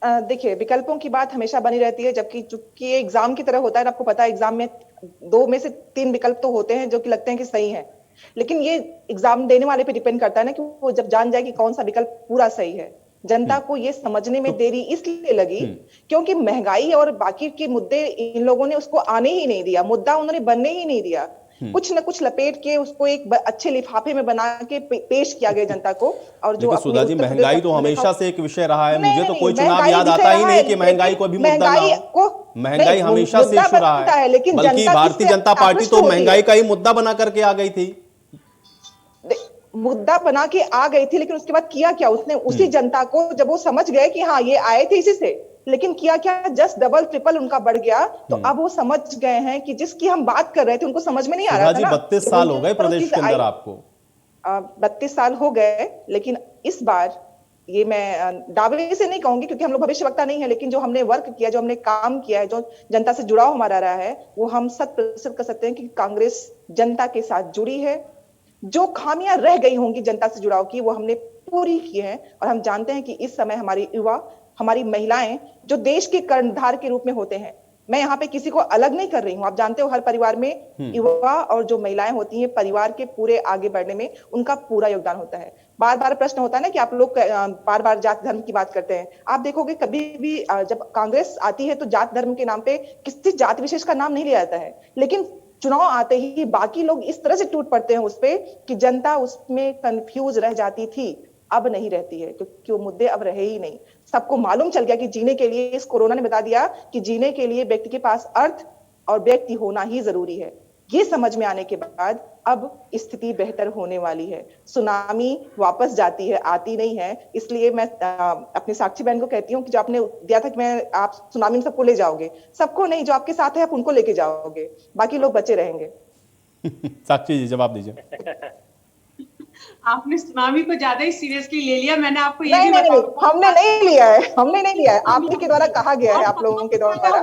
S7: देखिए, विकल्पों की बात हमेशा बनी रहती है, जबकि चूंकि एग्जाम की तरह होता है, आपको पता है एग्जाम में 2 में से 3 विकल्प तो होते हैं जो कि लगते हैं कि सही है, लेकिन ये एग्जाम देने वाले पे डिपेंड करता है ना कि वो जब जान जाए कि कौन सा विकल्प पूरा सही है। जनता को ये समझने में देरी इसलिए लगी क्योंकि महंगाई और बाकी के मुद्दे इन लोगों ने उसको आने ही नहीं दिया, मुद्दा उन्होंने बनने ही नहीं दिया। कुछ न कुछ लपेट के उसको एक अच्छे लिफाफे में बना के पेश किया गया जनता को। और जो
S1: लेकिन सुधा जी,
S7: उत्तर
S1: महंगाई
S7: प्रदेश
S1: तो हमेशा से एक विषय रहा है।
S7: नहीं,
S1: मुझे तो
S7: नहीं,
S1: कोई चुनाव
S7: महंगाई
S1: याद
S7: दिख
S1: आता ही
S7: रहा
S1: नहीं
S7: है,
S1: कि महंगाई को भी मुद्दा ना
S7: महंगाई
S1: हो।
S7: को
S1: महंगाई
S7: नहीं,
S1: हमेशा से
S7: मुद्दा
S1: इशू रहा
S7: बनता है, लेकिन
S1: बल्कि
S7: जनता
S1: भारतीय
S7: किससे
S1: जनता पार्टी
S7: आकृष्ट
S1: तो
S7: हो रही है?
S1: महंगाई का ही मुद्दा बना करके आ गई थी।
S7: मुद्दा बना के आ गई थी, लेकिन उसके बाद किया क्या उसने? उसी जनता को जब वो समझ गए कि हाँ ये आए थे इसी से, लेकिन किया क्या? जस्ट डबल ट्रिपल उनका बढ़ गया। तो अब वो समझ गए हैं कि जिसकी हम बात कर रहे थे उनको समझ में नहीं आ रहा था ना।
S1: 32 साल हो गए प्रदेश के अंदर आपको।
S7: 32 साल हो गए, लेकिन इस बार ये मैं दावे से नहीं कहूंगी क्योंकि हम लोग भविष्यवक्ता नहीं है, लेकिन जो हमने वर्क किया, जो हमने काम किया है, जो जनता से जुड़ाव हमारा रहा है, वो हम 100% कर सकते हैं कि कांग्रेस जनता के साथ जुड़ी है। जो खामियां रह गई होंगी जनता से जुड़ाव की, वो हमने पूरी की है। और हम जानते हैं कि इस समय हमारी युवा, हमारी महिलाएं जो देश के कर्णधार के रूप में होते हैं, मैं यहाँ पे किसी को अलग नहीं कर रही हूँ। आप जानते हो हर परिवार में युवा और जो महिलाएं होती हैं, परिवार के पूरे आगे बढ़ने में उनका पूरा योगदान होता है। बार बार प्रश्न होता है ना कि आप लोग बार बार जात धर्म की बात करते हैं। आप देखोगे कभी भी जब कांग्रेस आती है तो जात धर्म के नाम पे किसी जात विशेष का नाम नहीं लिया जाता है, लेकिन चुनाव आते ही बाकी लोग इस तरह से टूट पड़ते हैं उस पे कि जनता उसमें कंफ्यूज रह जाती थी। अब नहीं रहती है क्योंकि वो मुद्दे अब रहे ही नहीं। सबको मालूम चल गया कि जीने के लिए, इस कोरोना ने बता दिया कि जीने के लिए व्यक्ति के पास अर्थ और व्यक्ति होना ही जरूरी है। ये समझ में आने के बाद अब स्थिति बेहतर होने वाली है। सुनामी वापस जाती है, आती नहीं है। इसलिए मैं अपनी साक्षी बहन को कहती हूँ कि जो आपने दिया था कि मैं आप सुनामी में सबको ले जाओगे, सबको नहीं, जो आपके साथ है आप उनको लेके जाओगे, बाकी लोग बचे रहेंगे।
S1: साक्षी जी जवाब दीजिए।
S9: आपने सुनामी को ज्यादा ही सीरियसली ले लिया। मैंने आपको ये
S7: नहीं,
S9: भी
S7: नहीं, हमने नहीं लिया है, हमने नहीं लिया है। आप ही के द्वारा कहा गया है, आप लोगों के द्वारा।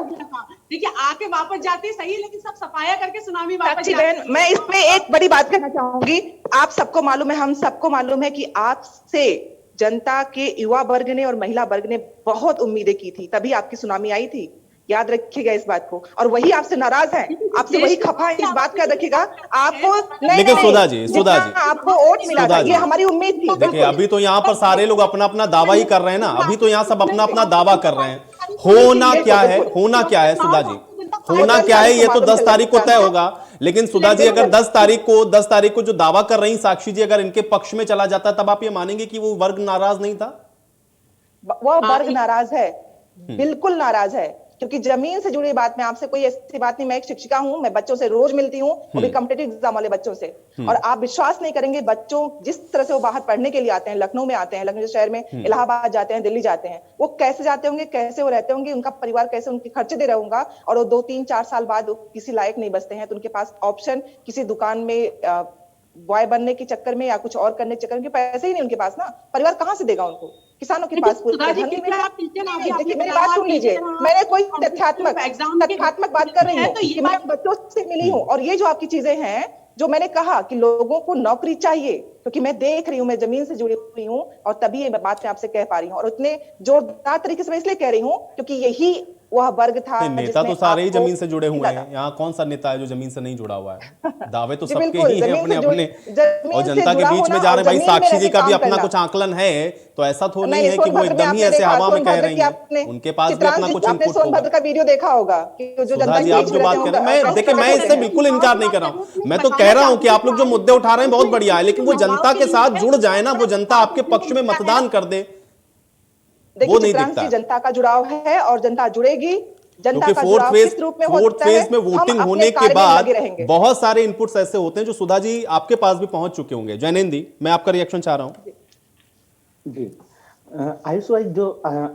S9: देखिए आके वापस जाते सही है, लेकिन सब सफाया करके सुनामी वापस
S7: साक्षी बहन, मैं इसमें एक बड़ी बात कहना चाहूंगी। आप सबको मालूम है, हम सबको मालूम है कि आपसे जनता के युवा वर्ग ने और महिला वर्ग ने बहुत उम्मीदें की थी, तभी आपकी सुनामी आई थी। याद रखिएगा इस बात को। और वही आपसे नाराज है, आपसे वही खफा है, इस बात का रखिएगा। आपको
S1: लेकिन सुधा जी
S7: आपको वोट मिला था, ये हमारी उम्मीद थी।
S1: देखिए अभी तो यहाँ पर सारे लोग अपना अपना दावा ही कर रहे हैं ना। अभी तो यहाँ सब अपना अपना दावा कर रहे हैं। होना क्या है, होना क्या है सुधा जी, होना क्या है ये तो 10 तारीख को तय होगा। लेकिन सुधा जी अगर 10 तारीख को जो दावा कर रही साक्षी जी अगर इनके पक्ष में चला जाता, तब आप ये मानेंगे कि वो वर्ग नाराज नहीं था?
S7: वो वर्ग नाराज है, बिल्कुल नाराज है। क्योंकि जमीन से जुड़ी बात में आपसे कोई ऐसी बात नहीं। मैं एक शिक्षिका हूं, मैं बच्चों से रोज मिलती हूं, वो भी कॉम्पिटिटिव एग्जाम वाले बच्चों से। और आप विश्वास नहीं करेंगे, बच्चों जिस तरह से वो बाहर पढ़ने के लिए आते हैं, लखनऊ में आते हैं, लखनऊ शहर में, इलाहाबाद जाते हैं, दिल्ली जाते हैं, वो कैसे जाते होंगे, कैसे वो रहते होंगे, उनका परिवार कैसे उनके खर्चे दे रहा होगा। और वो 2, 3, 4 साल बाद किसी लायक नहीं बचते हैं, तो उनके पास ऑप्शन किसी दुकान में बॉय बनने के चक्कर में या कुछ और करने के चक्कर में पैसे ही नहीं उनके पास ना। परिवार कहाँ से देगा उनको? किसानों के पास देखिए मेरी बात सुन लीजिए। मैंने कोई तथ्यात्मक बात कर रही हूँ कि मैं बच्चों से मिली हूँ। और ये जो आपकी चीजें हैं, जो मैंने कहा कि लोगों को नौकरी चाहिए, क्योंकि मैं देख रही हूँ, मैं जमीन से जुड़ी हुई हूँ, और तभी ये बात मैं आपसे कह पा रही हूँ। और उतने जोरदार तरीके से मैं इसलिए कह रही हूँ क्योंकि यही वह वर्ग था।
S1: नेता तो सारे ही जमीन से जुड़े हुए हैं। यहाँ कौन सा नेता है जो जमीन से नहीं जुड़ा हुआ है? दावे तो सबके ही हैं अपने अपने, और जनता के बीच में जा रहे। भाई साक्षी जी का भी अपना कुछ आकलन है, तो ऐसा थोड़ी नहीं है कि वो एकदम ही ऐसे हवा में कह रही है। उनके पास भी अपना कुछ इनपुट होगा।
S7: का वीडियो देखा होगा कि जो जनता
S1: जी आप जो बात कर रहे हैं, देखिए मैं इससे बिल्कुल इनकार नहीं कर रहा हूँ। मैं तो कह रहा हूँ कि आप लोग जो मुद्दे उठा रहे हैं बहुत बढ़िया है, लेकिन वो जनता के साथ जुड़ जाए ना, वो जनता आपके पक्ष में मतदान कर दे, वो नहीं दिखता।
S7: जनता का जुड़ाव है और जनता जुड़ेगी।
S1: क्योंकि फोर्थ फेज में वोटिंग होने के बाद बहुत सारे इनपुट्स ऐसे होते हैं जो सुधा जी आपके पास भी पहुंच चुके होंगे। जैनेंद्र, मैं आपका रिएक्शन चाह रहा हूं।
S6: जी आयुष भाई, जो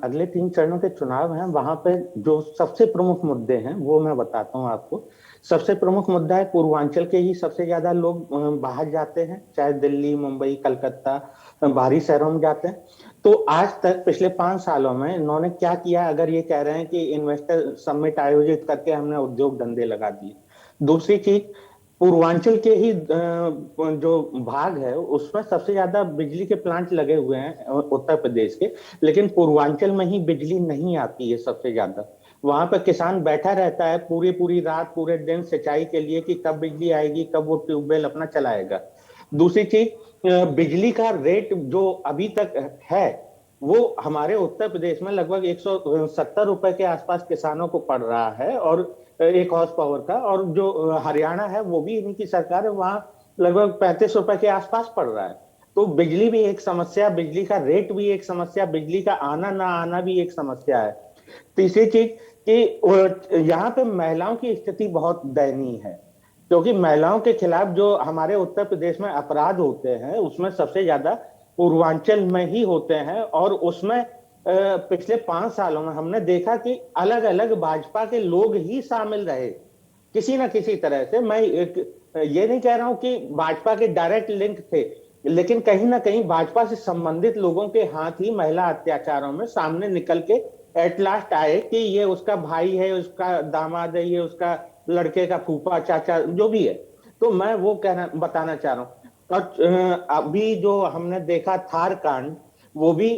S6: अगले 3 चरणों के चुनाव हैं, वहां पे जो सबसे प्रमुख मुद्दे हैं वो मैं बताता हूं आपको। सबसे प्रमुख मुद्दा है पूर्वांचल के ही सबसे ज्यादा लोग बाहर जाते हैं, चाहे दिल्ली, मुंबई, कलकत्ता, बाहरी शहरों में जाते हैं। तो आज तक पिछले 5 सालों में इन्होंने क्या किया? अगर ये कह रहे हैं कि इन्वेस्टर समिट आयोजित करके हमने उद्योग धंधे लगा दिए। दूसरी चीज, पूर्वांचल के ही जो भाग है उसमें सबसे ज्यादा बिजली के प्लांट लगे हुए हैं उत्तर प्रदेश के, लेकिन पूर्वांचल में ही बिजली नहीं आती है सबसे ज्यादा। वहां पर किसान बैठा रहता है पूरी रात पूरे दिन सिंचाई के लिए कि कब बिजली आएगी, कब वो ट्यूबवेल अपना चलाएगा। दूसरी चीज, बिजली का रेट जो अभी तक है वो हमारे उत्तर प्रदेश में लगभग 170 रुपए के आसपास किसानों को पड़ रहा है, और एक हॉर्स पावर का। और जो हरियाणा है वो भी इनकी सरकार है, वहां लगभग 35 रुपए के आसपास पड़ रहा है। तो बिजली भी एक समस्या, बिजली का रेट भी एक समस्या, बिजली का आना ना आना भी एक समस्या है। तीसरी चीज कि यहाँ पे महिलाओं की स्थिति बहुत दयनीय है, क्योंकि महिलाओं के खिलाफ जो हमारे उत्तर प्रदेश में अपराध होते हैं उसमें सबसे ज्यादा पूर्वांचल में ही होते हैं। और उसमें पिछले 5 सालों में हमने देखा कि अलग अलग भाजपा के लोग ही शामिल रहे किसी ना किसी तरह से। मैं ये नहीं कह रहा हूं कि भाजपा के डायरेक्ट लिंक थे, लेकिन कहीं ना कहीं भाजपा से संबंधित लोगों के हाथ ही महिला अत्याचारों में सामने निकल के एट लास्ट आए कि ये उसका भाई है, उसका दामाद है, ये उसका लड़के का फूफा चाचा जो भी है। तो मैं वो बताना चाह रहा हूँ। और अभी जो हमने देखा थार कांड, वो भी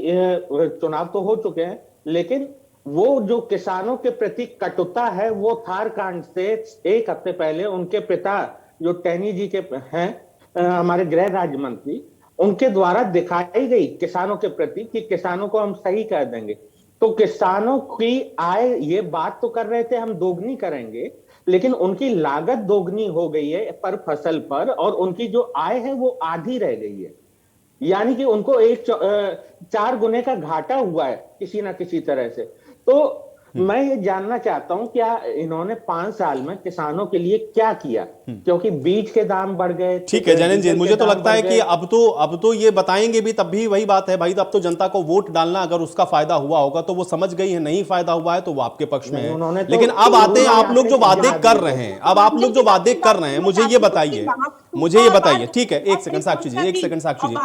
S6: चुनाव तो हो चुके हैं, लेकिन वो जो किसानों के प्रति कटुता है वो थार कांड से 1 हफ्ते पहले उनके पिता जो टैनी जी के हैं, हमारे गृह राज्य मंत्री, उनके द्वारा दिखाई गई किसानों के प्रति कि किसानों को हम सही कर देंगे। तो किसानों की आय, ये बात तो कर रहे थे हम दोगुनी करेंगे, लेकिन उनकी लागत दोगुनी हो गई है पर फसल पर, और उनकी जो आय है वो आधी रह गई है। यानी कि उनको 4 गुने का घाटा हुआ है किसी ना किसी तरह से। तो मैं ये जानना चाहता हूं क्या इन्होंने 5 साल में किसानों के लिए क्या किया, क्योंकि बीज के दाम बढ़ गए।
S1: ठीक है जैनेन्द्र जी, मुझे तो लगता है कि अब तो ये बताएंगे भी, तब भी वही बात है भाई, अब तो जनता को वोट डालना, अगर उसका फायदा हुआ होगा तो वो समझ गई है, नहीं फायदा हुआ है तो वो आपके पक्ष में है। लेकिन अब आते हैं आप लोग जो वादे कर रहे हैं, अब आप लोग जो वादे कर रहे हैं, मुझे ये बताइए, ठीक है, 1 सेकंड साक्षी जी, 1 सेकंड साक्षी जी,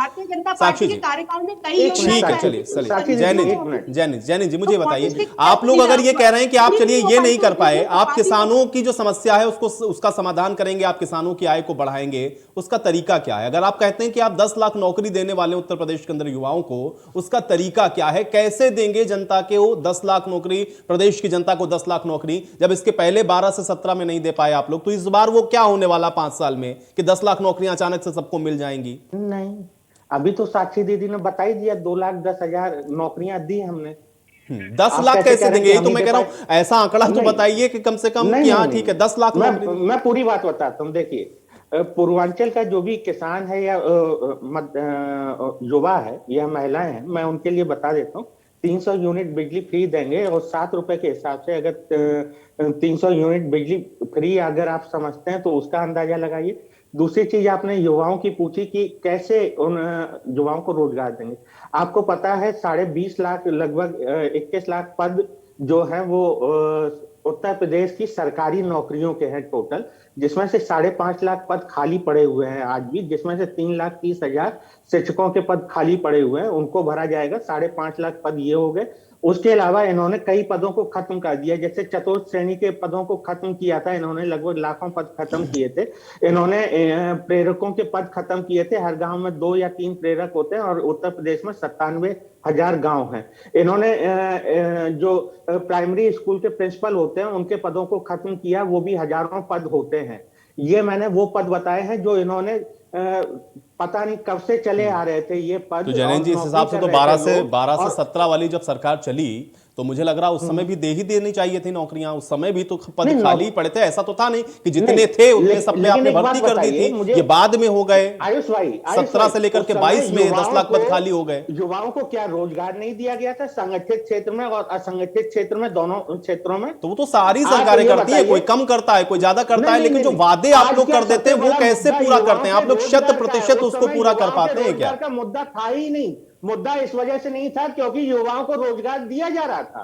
S1: साक्षी जी, ठीक है, चलिए जैनेन्द्र जी मुझे बताइए, आप लोग अगर ये कह रहे हैं कि आप चलिए ये नहीं कर पाए, आप किसानों की जो समस्या है उसका समाधान करेंगे, आप किसानों की आय को बढ़ाएंगे, उसका तरीका क्या है? अगर आप कहते हैं कि आप 10 लाख नौकरी देने वाले उत्तर प्रदेश के अंदर युवाओं को, उसका तरीका क्या है? कैसे देंगे जनता के वो 10 लाख नौकरी, प्रदेश की जनता को 10 लाख नौकरी, जब इसके पहले 12 से 17 में नहीं दे पाए आप लोग? तो इस बार वो क्या होने वाला 5 साल में कि 10 लाख नौकरियां अचानक से सबको मिल जाएंगी?
S6: नहीं, अभी तो साक्षी दीदी ने बता ही दिया, 2,10,000 नौकरियां दी हमने।
S1: 10 लाख कैसे देंगे? ये तो मैं कह रहा हूं, ऐसा आंकड़ा तो बताइए कि कम से कम कि हाँ ठीक है 10 लाख।
S6: मैं पूरी बात बताता हूँ। देखिए, पूर्वांचल का जो भी किसान है या युवा है या महिलाएं हैं, मैं उनके लिए बता देता हूँ, 300 यूनिट बिजली फ्री देंगे। और 7 रुपए के हिसाब से अगर 300 यूनिट बिजली फ्री अगर आप समझते हैं तो उसका अंदाजा लगाइए। दूसरी चीज आपने युवाओं की पूछी कि कैसे उन युवाओं को रोजगार देंगे। आपको पता है 20.5 लाख, लगभग 21 लाख पद जो है वो उत्तर प्रदेश की सरकारी नौकरियों के हैं टोटल, जिसमें से 5.5 लाख पद खाली पड़े हुए हैं आज भी, जिसमें से 3,30,000 शिक्षकों के पद खाली पड़े हुए हैं, उनको भरा जाएगा। 5.5 लाख पद ये हो गए। उसके अलावा इन्होंने कई पदों को खत्म कर दिया, जैसे चतुर्थ श्रेणी के पदों को खत्म किया था इन्होंने, लगभग लाखों पद खत्म किए थे इन्होंने। प्रेरकों के पद खत्म किए थे, हर गांव में 2 या 3 प्रेरक होते हैं, और उत्तर प्रदेश में 97,000 गांव हैं। इन्होंने जो प्राइमरी स्कूल के प्रिंसिपल होते हैं उनके पदों को खत्म किया, वो भी हजारों पद होते हैं। ये मैंने वो पद बताए हैं जो इन्होंने पता नहीं कब से चले आ रहे थे ये पद।
S1: तो जैनेन्द्र जी, इस हिसाब से तो 12 से 17 वाली जब सरकार चली तो मुझे लग रहा उस समय भी दे ही देनी चाहिए थी नौकरियां, उस समय भी तो पद खाली पड़े थे। ऐसा तो था नहीं कि जितने थे उतने सब में आपने भर्ती कर दी थी, ये बाद में हो गए।
S6: आयुष भाई,
S1: 17 से लेकर के 22 में 10 लाख पद खाली हो गए।
S6: युवाओं को क्या रोजगार नहीं दिया गया था संगठित क्षेत्र में और असंगठित क्षेत्र में, दोनों क्षेत्रों में?
S1: तो वो तो सारी सरकारें करती है, कोई कम करता है कोई ज्यादा करता है, लेकिन जो वादे आप लोग कर देते हैं वो कैसे पूरा करते हैं आप लोग? 100% उसको पूरा कर पाते हैं क्या?
S6: का मुद्दा था ही नहीं। मुद्दा इस वजह से नहीं था क्योंकि युवाओं को रोजगार दिया जा रहा था।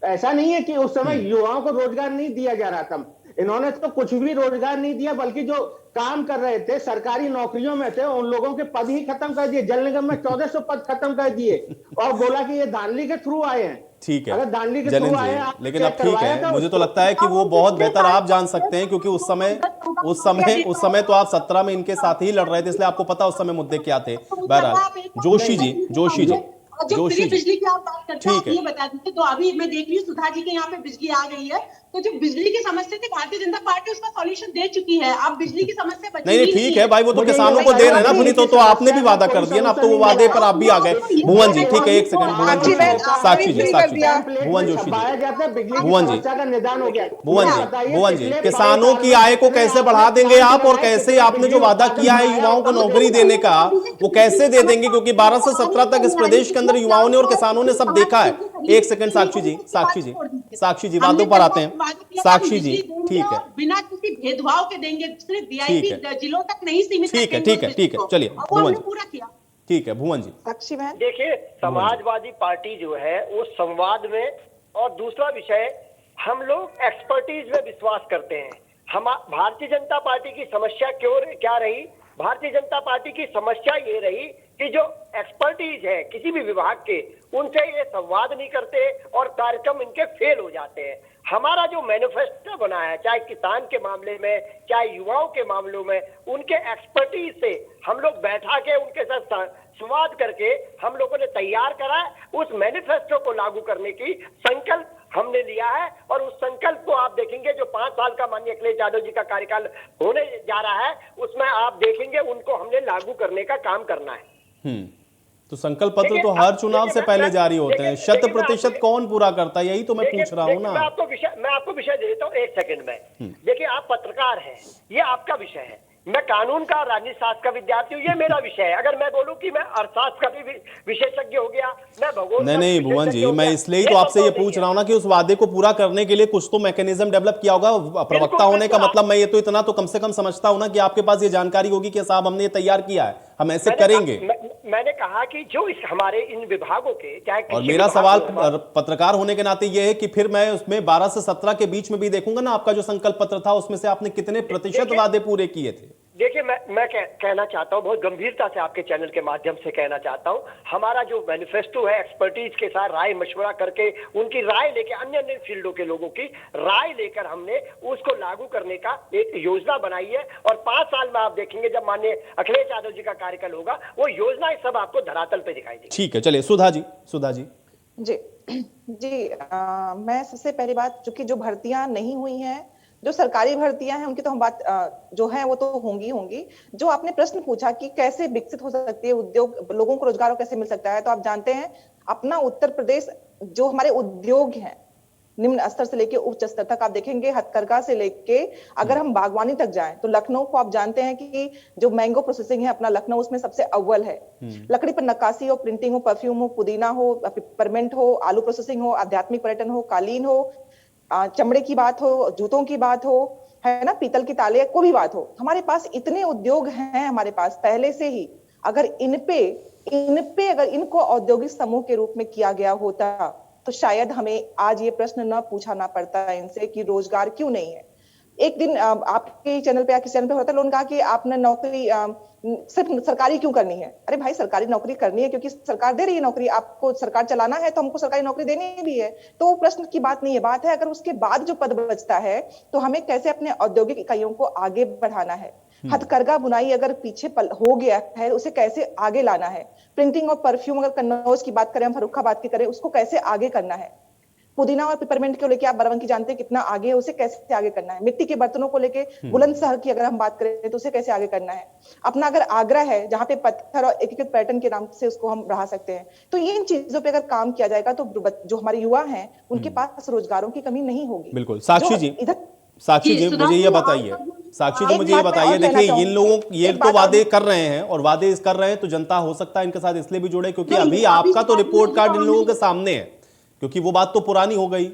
S6: ऐसा नहीं है कि उस समय युवाओं को रोजगार नहीं दिया जा रहा था। इन्होंने तो कुछ भी रोजगार नहीं दिया, बल्कि जो काम कर रहे थे, सरकारी नौकरियों में थे, उन लोगों के पद ही खत्म कर दिए। जल निगम में 1400 पद खत्म कर दिए और बोला कि ये दानली के थ्रू आए हैं।
S1: ठीक है,
S6: अगर दानली के थ्रू आए हैं,
S1: लेकिन अब ठीक है, मुझे तो लगता है कि वो बहुत बेहतर आप जान सकते हैं, क्योंकि उस समय तो आप 17 में इनके साथ ही लड़ रहे थे, इसलिए आपको पता उस समय मुद्दे क्या थे। बहरहाल जोशी जी
S9: जो
S1: जोशी
S9: फ्री
S1: जी।
S9: बिजली की आप बात करते हैं,
S1: ठीक
S9: आप
S1: है।
S9: ये बता दीजिए। तो अभी मैं देख रही हूँ सुधा जी के यहाँ पे बिजली आ गई है, तो जो बिजली की समस्या थी भारतीय जनता पार्टी उसका सॉल्यूशन दे चुकी है। अब बिजली की समस्या बची
S1: नहीं
S9: ही
S1: ठीक है
S9: है।
S1: भाई, वो तो
S6: मुझे
S1: किसानों
S6: ये
S1: को दे रहे हैं ना
S6: बताइए
S1: पुनीत, तो आपने भी वादा कर दिया ना, अब तो वो वादे पर आप भी आ गए। भुवन जी ठीक है, एक सेकंड, भुवन
S7: साक्षी
S1: जोशी
S7: बहन,
S1: जी,
S7: आपने
S1: साक्षी
S7: भी
S1: जी,
S7: फ्री
S1: साक्षी
S7: कर दिया।
S1: जी, भुवन जोशी जी,
S6: छपाया जाता है, बिजली की
S1: भुवन जी,
S6: समस्या का निदान हो गया।
S1: भुवन
S6: मुझे
S1: जी,
S6: बताइए,
S1: भुवन जी,
S6: पिछले
S1: किसानों
S6: 22
S1: की
S6: साल
S1: आय को
S6: में
S1: कैसे
S6: आपने
S1: बढ़ा देंगे आप, और
S6: कितने
S1: कैसे आपने जो वादा किया है युवाओं को नौकरी देने का, वो कैसे दे देंगे? क्योंकि 12 से 17 तक इस प्रदेश के अंदर युवाओं ने और किसानों ने सब देखा है। एक सेकंड साक्षी जी, साक्षी जी, साक्षी जी, वादों पर आते हैं। साक्षी जी ठीक है,
S9: बिना किसी भेदभाव के देंगे, सिर्फ
S1: ठीक
S9: वीआईपी
S1: है।
S9: जिलों तक नहीं सीमित
S1: ठीक है,
S9: रखेंगे
S1: ठीक है,
S9: उस
S1: ठीक है,
S9: बिजली को।
S1: चलिए,
S9: और वो
S1: भुवन
S9: हमने
S1: जी।
S9: पूरा किया।
S1: ठीक है भुवन जी।
S7: साक्षी बहन,
S8: देखिए, समाजवादी पार्टी जो है वो संवाद में, और दूसरा विषय, हम लोग एक्सपर्टीज में विश्वास करते हैं। हम भारतीय जनता पार्टी की समस्या क्या रही? भारतीय जनता पार्टी की समस्या ये रही कि जो एक्सपर्टीज है किसी भी विभाग के, उनसे ये संवाद नहीं करते और कार्यक्रम इनके फेल हो जाते हैं। हमारा जो मैनिफेस्टो बना है, चाहे किसान के मामले में, चाहे युवाओं के मामलों में, उनके एक्सपर्टीज से हम लोग बैठा के उनके साथ संवाद करके हम लोगों ने तैयार करा है। उस मैनिफेस्टो को लागू करने की संकल्प हमने लिया है, और उस संकल्प को आप देखेंगे जो 5 साल का माननीय अखिलेश यादव जी का कार्यकाल होने जा रहा है, उसमें आप देखेंगे उनको हमने लागू करने का काम करना है।
S1: तो संकल्प पत्र तो हर चुनाव से पहले जारी होते हैं, 100% कौन पूरा करता है, यही तो मैं पूछ रहा हूँ ना।
S8: मैं आपको विषय दे देता हूँ, एक सेकंड में। देखिए, आप पत्रकार हैं, ये आपका विषय है। मैं कानून का, राजनीति शास्त्र का विद्यार्थी हूँ, ये मेरा विषय है। अगर मैं बोलूं कि मैं अर्थशास्त्र का भी विशेषज्ञ हो गया, मैं भूगोल का
S1: नहीं भुवन
S8: विशेषज्ञ
S1: जी,
S8: हो
S1: मैं
S8: गया,
S1: इसलिए ही तो आपसे ये पूछ रहा हूँ ना कि उस वादे को पूरा करने के लिए कुछ तो मैकेनिज्म डेवलप किया होगा। प्रवक्ता होने का मतलब मैं ये तो इतना तो कम से कम समझता हूँ ना कि आपके पास ये जानकारी होगी कि साहब हमने ये तैयार किया है, हम ऐसे करेंगे।
S8: मैंने कहा कि जो इस हमारे इन विभागों के, चाहे
S1: और मेरा सवाल पत्रकार होने के नाते ये है कि फिर मैं उसमें 12 से 17 के बीच में भी देखूंगा ना, आपका जो संकल्प पत्र था उसमें से आपने कितने प्रतिशत वादे पूरे किए थे?
S8: देखिए, मैं कहना चाहता हूं, बहुत गंभीरता से आपके चैनल के माध्यम से कहना चाहता हूं, हमारा जो मैनिफेस्टो है, एक्सपर्टीज के साथ राय मशवरा करके, उनकी राय लेके, अन्य अन्य फील्डों के लोगों की राय लेकर हमने उसको लागू करने का एक योजना बनाई है। और 5 साल में आप देखेंगे जब माननीय अखिलेश यादव जी का कार्यकाल होगा, वो योजना सब आपको धरातल पे दिखाई देगी।
S1: ठीक है, चलिए सुधा जी, सुधा जी।
S7: जी जी, मैं सबसे पहली बात, चूंकि जो भर्तियां नहीं हुई हैं, जो सरकारी भर्तियां हैं, उनकी तो हम बात जो है वो तो होंगी। जो आपने प्रश्न पूछा कि कैसे विकसित हो सकती है उद्योग, लोगों को रोजगार कैसे मिल सकता है, तो आप जानते हैं अपना उत्तर प्रदेश जो हमारे उद्योग हैं, निम्न स्तर से लेके उच्च स्तर तक आप देखेंगे, हथकरघा से लेके अगर हम बागवानी तक जाएं तो लखनऊ को आप जानते हैं कि जो मैंगो प्रोसेसिंग है अपना, लखनऊ उसमें सबसे अव्वल है। लकड़ी पर नक्काशी हो, प्रिंटिंग हो, परफ्यूम हो, पुदीना हो, पेपरमेंट हो, आलू प्रोसेसिंग हो, आध्यात्मिक पर्यटन हो, कालीन हो, चमड़े की बात हो, जूतों की बात हो, है ना, पीतल की ताले, कोई भी बात हो, हमारे पास इतने उद्योग हैं हमारे पास पहले से ही। अगर इन पे अगर इनको औद्योगिक समूह के रूप में किया गया होता तो शायद हमें आज ये प्रश्न न पूछा पड़ता इनसे कि रोजगार क्यों नहीं है। एक दिन आपके चैनल पे या किसी चैनल पे होता है, लोगों ने कहा कि आपने नौकरी सिर्फ सरकारी क्यों करनी है? अरे भाई, सरकारी नौकरी करनी है क्योंकि सरकार दे रही है नौकरी, आपको सरकार चलाना है तो हमको सरकारी नौकरी देनी भी है। तो प्रश्न की बात नहीं है, बात है अगर उसके बाद जो पद बचता है तो हमें कैसे अपने औद्योगिक इकाइयों को आगे बढ़ाना है। हथकरघा बुनाई अगर पीछे हो गया है, उसे कैसे आगे लाना है। प्रिंटिंग और परफ्यूम, अगर कन्नौज की बात करें, हम फर्रुखाबाद की करें, उसको कैसे आगे करना है। पुदीना और पिपरमेंट को लेके आप बाराबंकी जानते हैं कितना आगे है, उसे कैसे आगे करना है। मिट्टी के बर्तनों को लेके बुलंदशहर की अगर हम बात करें तो उसे कैसे आगे करना है। अपना अगर आगरा है जहां पे पत्थर और एकीकृत पर्यटन के नाम से उसको हम बढ़ा सकते हैं, तो ये इन चीजों पे अगर काम किया जाएगा तो जो हमारे युवा हैं उनके पास रोजगारों की कमी नहीं होगी।
S1: बिल्कुल। साक्षी जी, साक्षी जी मुझे ये बताइए, साक्षी जी मुझे ये बताइए, देखिए इन लोगों ये तो वादे कर रहे हैं, और वादे कर रहे हैं तो जनता हो सकता है इनके साथ इसलिए भी जुड़े क्योंकि अभी आपका तो रिपोर्ट कार्ड इन लोगों के सामने है, क्योंकि वो बात तो पुरानी हो गई।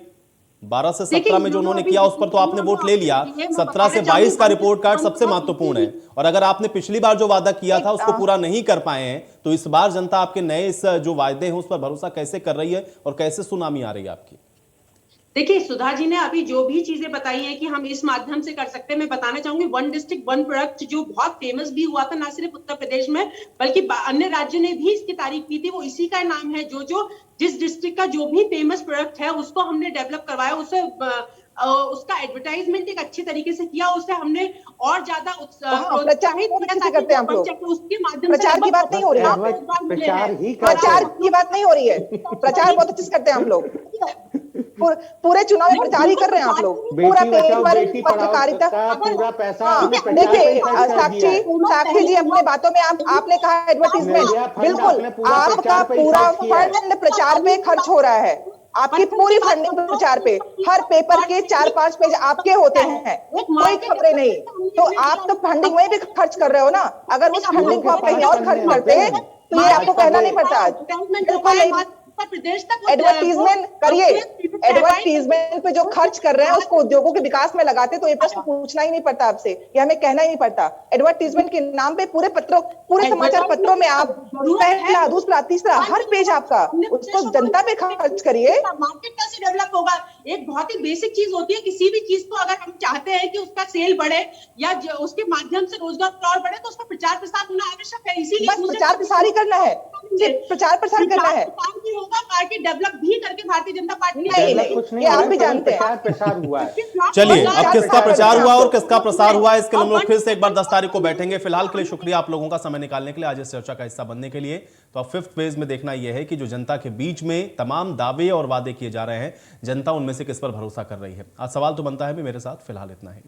S1: 12 से 17 में जो उन्होंने किया उस पर तो आपने वोट ले लिया, 17 से 22 का रिपोर्ट कार्ड सबसे महत्वपूर्ण है। और अगर आपने पिछली बार जो वादा किया था उसको पूरा नहीं कर पाए हैं तो इस बार जनता आपके नए इस जो वायदे हैं उस पर भरोसा कैसे कर रही है और कैसे सुनामी आ रही है आपकी?
S9: देखिए सुधा जी ने अभी जो भी चीजें बताई हैं कि हम इस माध्यम से कर सकते हैं, मैं बताना चाहूंगी वन डिस्ट्रिक्ट वन प्रोडक्ट जो बहुत फेमस भी हुआ था, ना सिर्फ उत्तर प्रदेश में बल्कि अन्य राज्यों ने भी इसकी तारीफ की थी, वो इसी का नाम है। जो जिस डिस्ट्रिक्ट का जो भी फेमस प्रोडक्ट है उसको हमने डेवलप करवाया, उसे उसका एडवर्टाइजमेंट एक अच्छे तरीके से किया, उसे हमने और ज्यादा
S7: प्रोत्साहित करते हैं हम लोग।
S9: उसके माध्यम से
S7: प्रचार की बात नहीं हो रही है, प्रचार की बात नहीं हो रही है, प्रचार बहुत अच्छे से करते हैं हम लोग, पूरे चुनाव में प्रचार ही कर रहे हैं आप लोग, पूरा पेपर पत्रकारिता
S6: पूरा पैसा।
S7: देखिए साक्षी जी अपने बातों में आपने कहा एडवर्टीजमेंट, बिल्कुल आपका पूरा फंड प्रचार पे खर्च हो रहा है, आपकी पूरी फंडिंग प्रचार पे, हर पेपर के 4-5 पेज आपके होते हैं, कोई खबरें नहीं, तो आप तो फंडिंग में भी खर्च कर रहे हो ना। अगर उस फंडिंग को आप कहीं और खर्च करते तो ये आपको कहना नहीं पड़ता। बिल्कुल नहीं, एडवर्टीजमेंट करिए, एडवर्टीजमेंट पे जो खर्च कर रहे हैं उसको उद्योगों के विकास में लगाते तो ये प्रश्न पूछना ही नहीं पड़ता आपसे, ये हमें कहना ही नहीं पड़ता। एडवर्टीजमेंट के नाम पे पूरे समाचार पत्रों में आप पहला दूसरा तीसरा हर पेज आपका, उसको जनता पे खर्च करिए।
S9: मार्केट कैसे डेवलप होगा? एक बहुत ही बेसिक चीज होती है, किसी भी चीज को अगर हम चाहते हैं कि उसका सेल बढ़े या उसके माध्यम से रोजगार और बढ़े तो उसका प्रचार प्रसार होना आवश्यक है। इसीलिए
S7: बस प्रचार प्रसार ही करना है, प्रचार प्रसार करना है,
S9: होगा पार्टी डेवलप भी करके भारतीय जनता पार्टी
S7: नहीं, आप भी जानते हैं
S6: प्रचार हुआ है।
S1: चलिए अब किसका प्रचार हुआ और किसका प्रसार हुआ इसके लिए हम लोग फिर से एक बार 10 तारीख को बैठेंगे। फिलहाल के लिए शुक्रिया आप लोगों का समय निकालने के लिए, आज इस चर्चा का हिस्सा बनने के लिए। तो अब 5th फेज में देखना यह है कि जो जनता के बीच में तमाम दावे और वादे किए जा रहे हैं, जनता उनमें से किस पर भरोसा कर रही है। आज सवाल तो बनता है भी मेरे साथ फिलहाल इतना ही।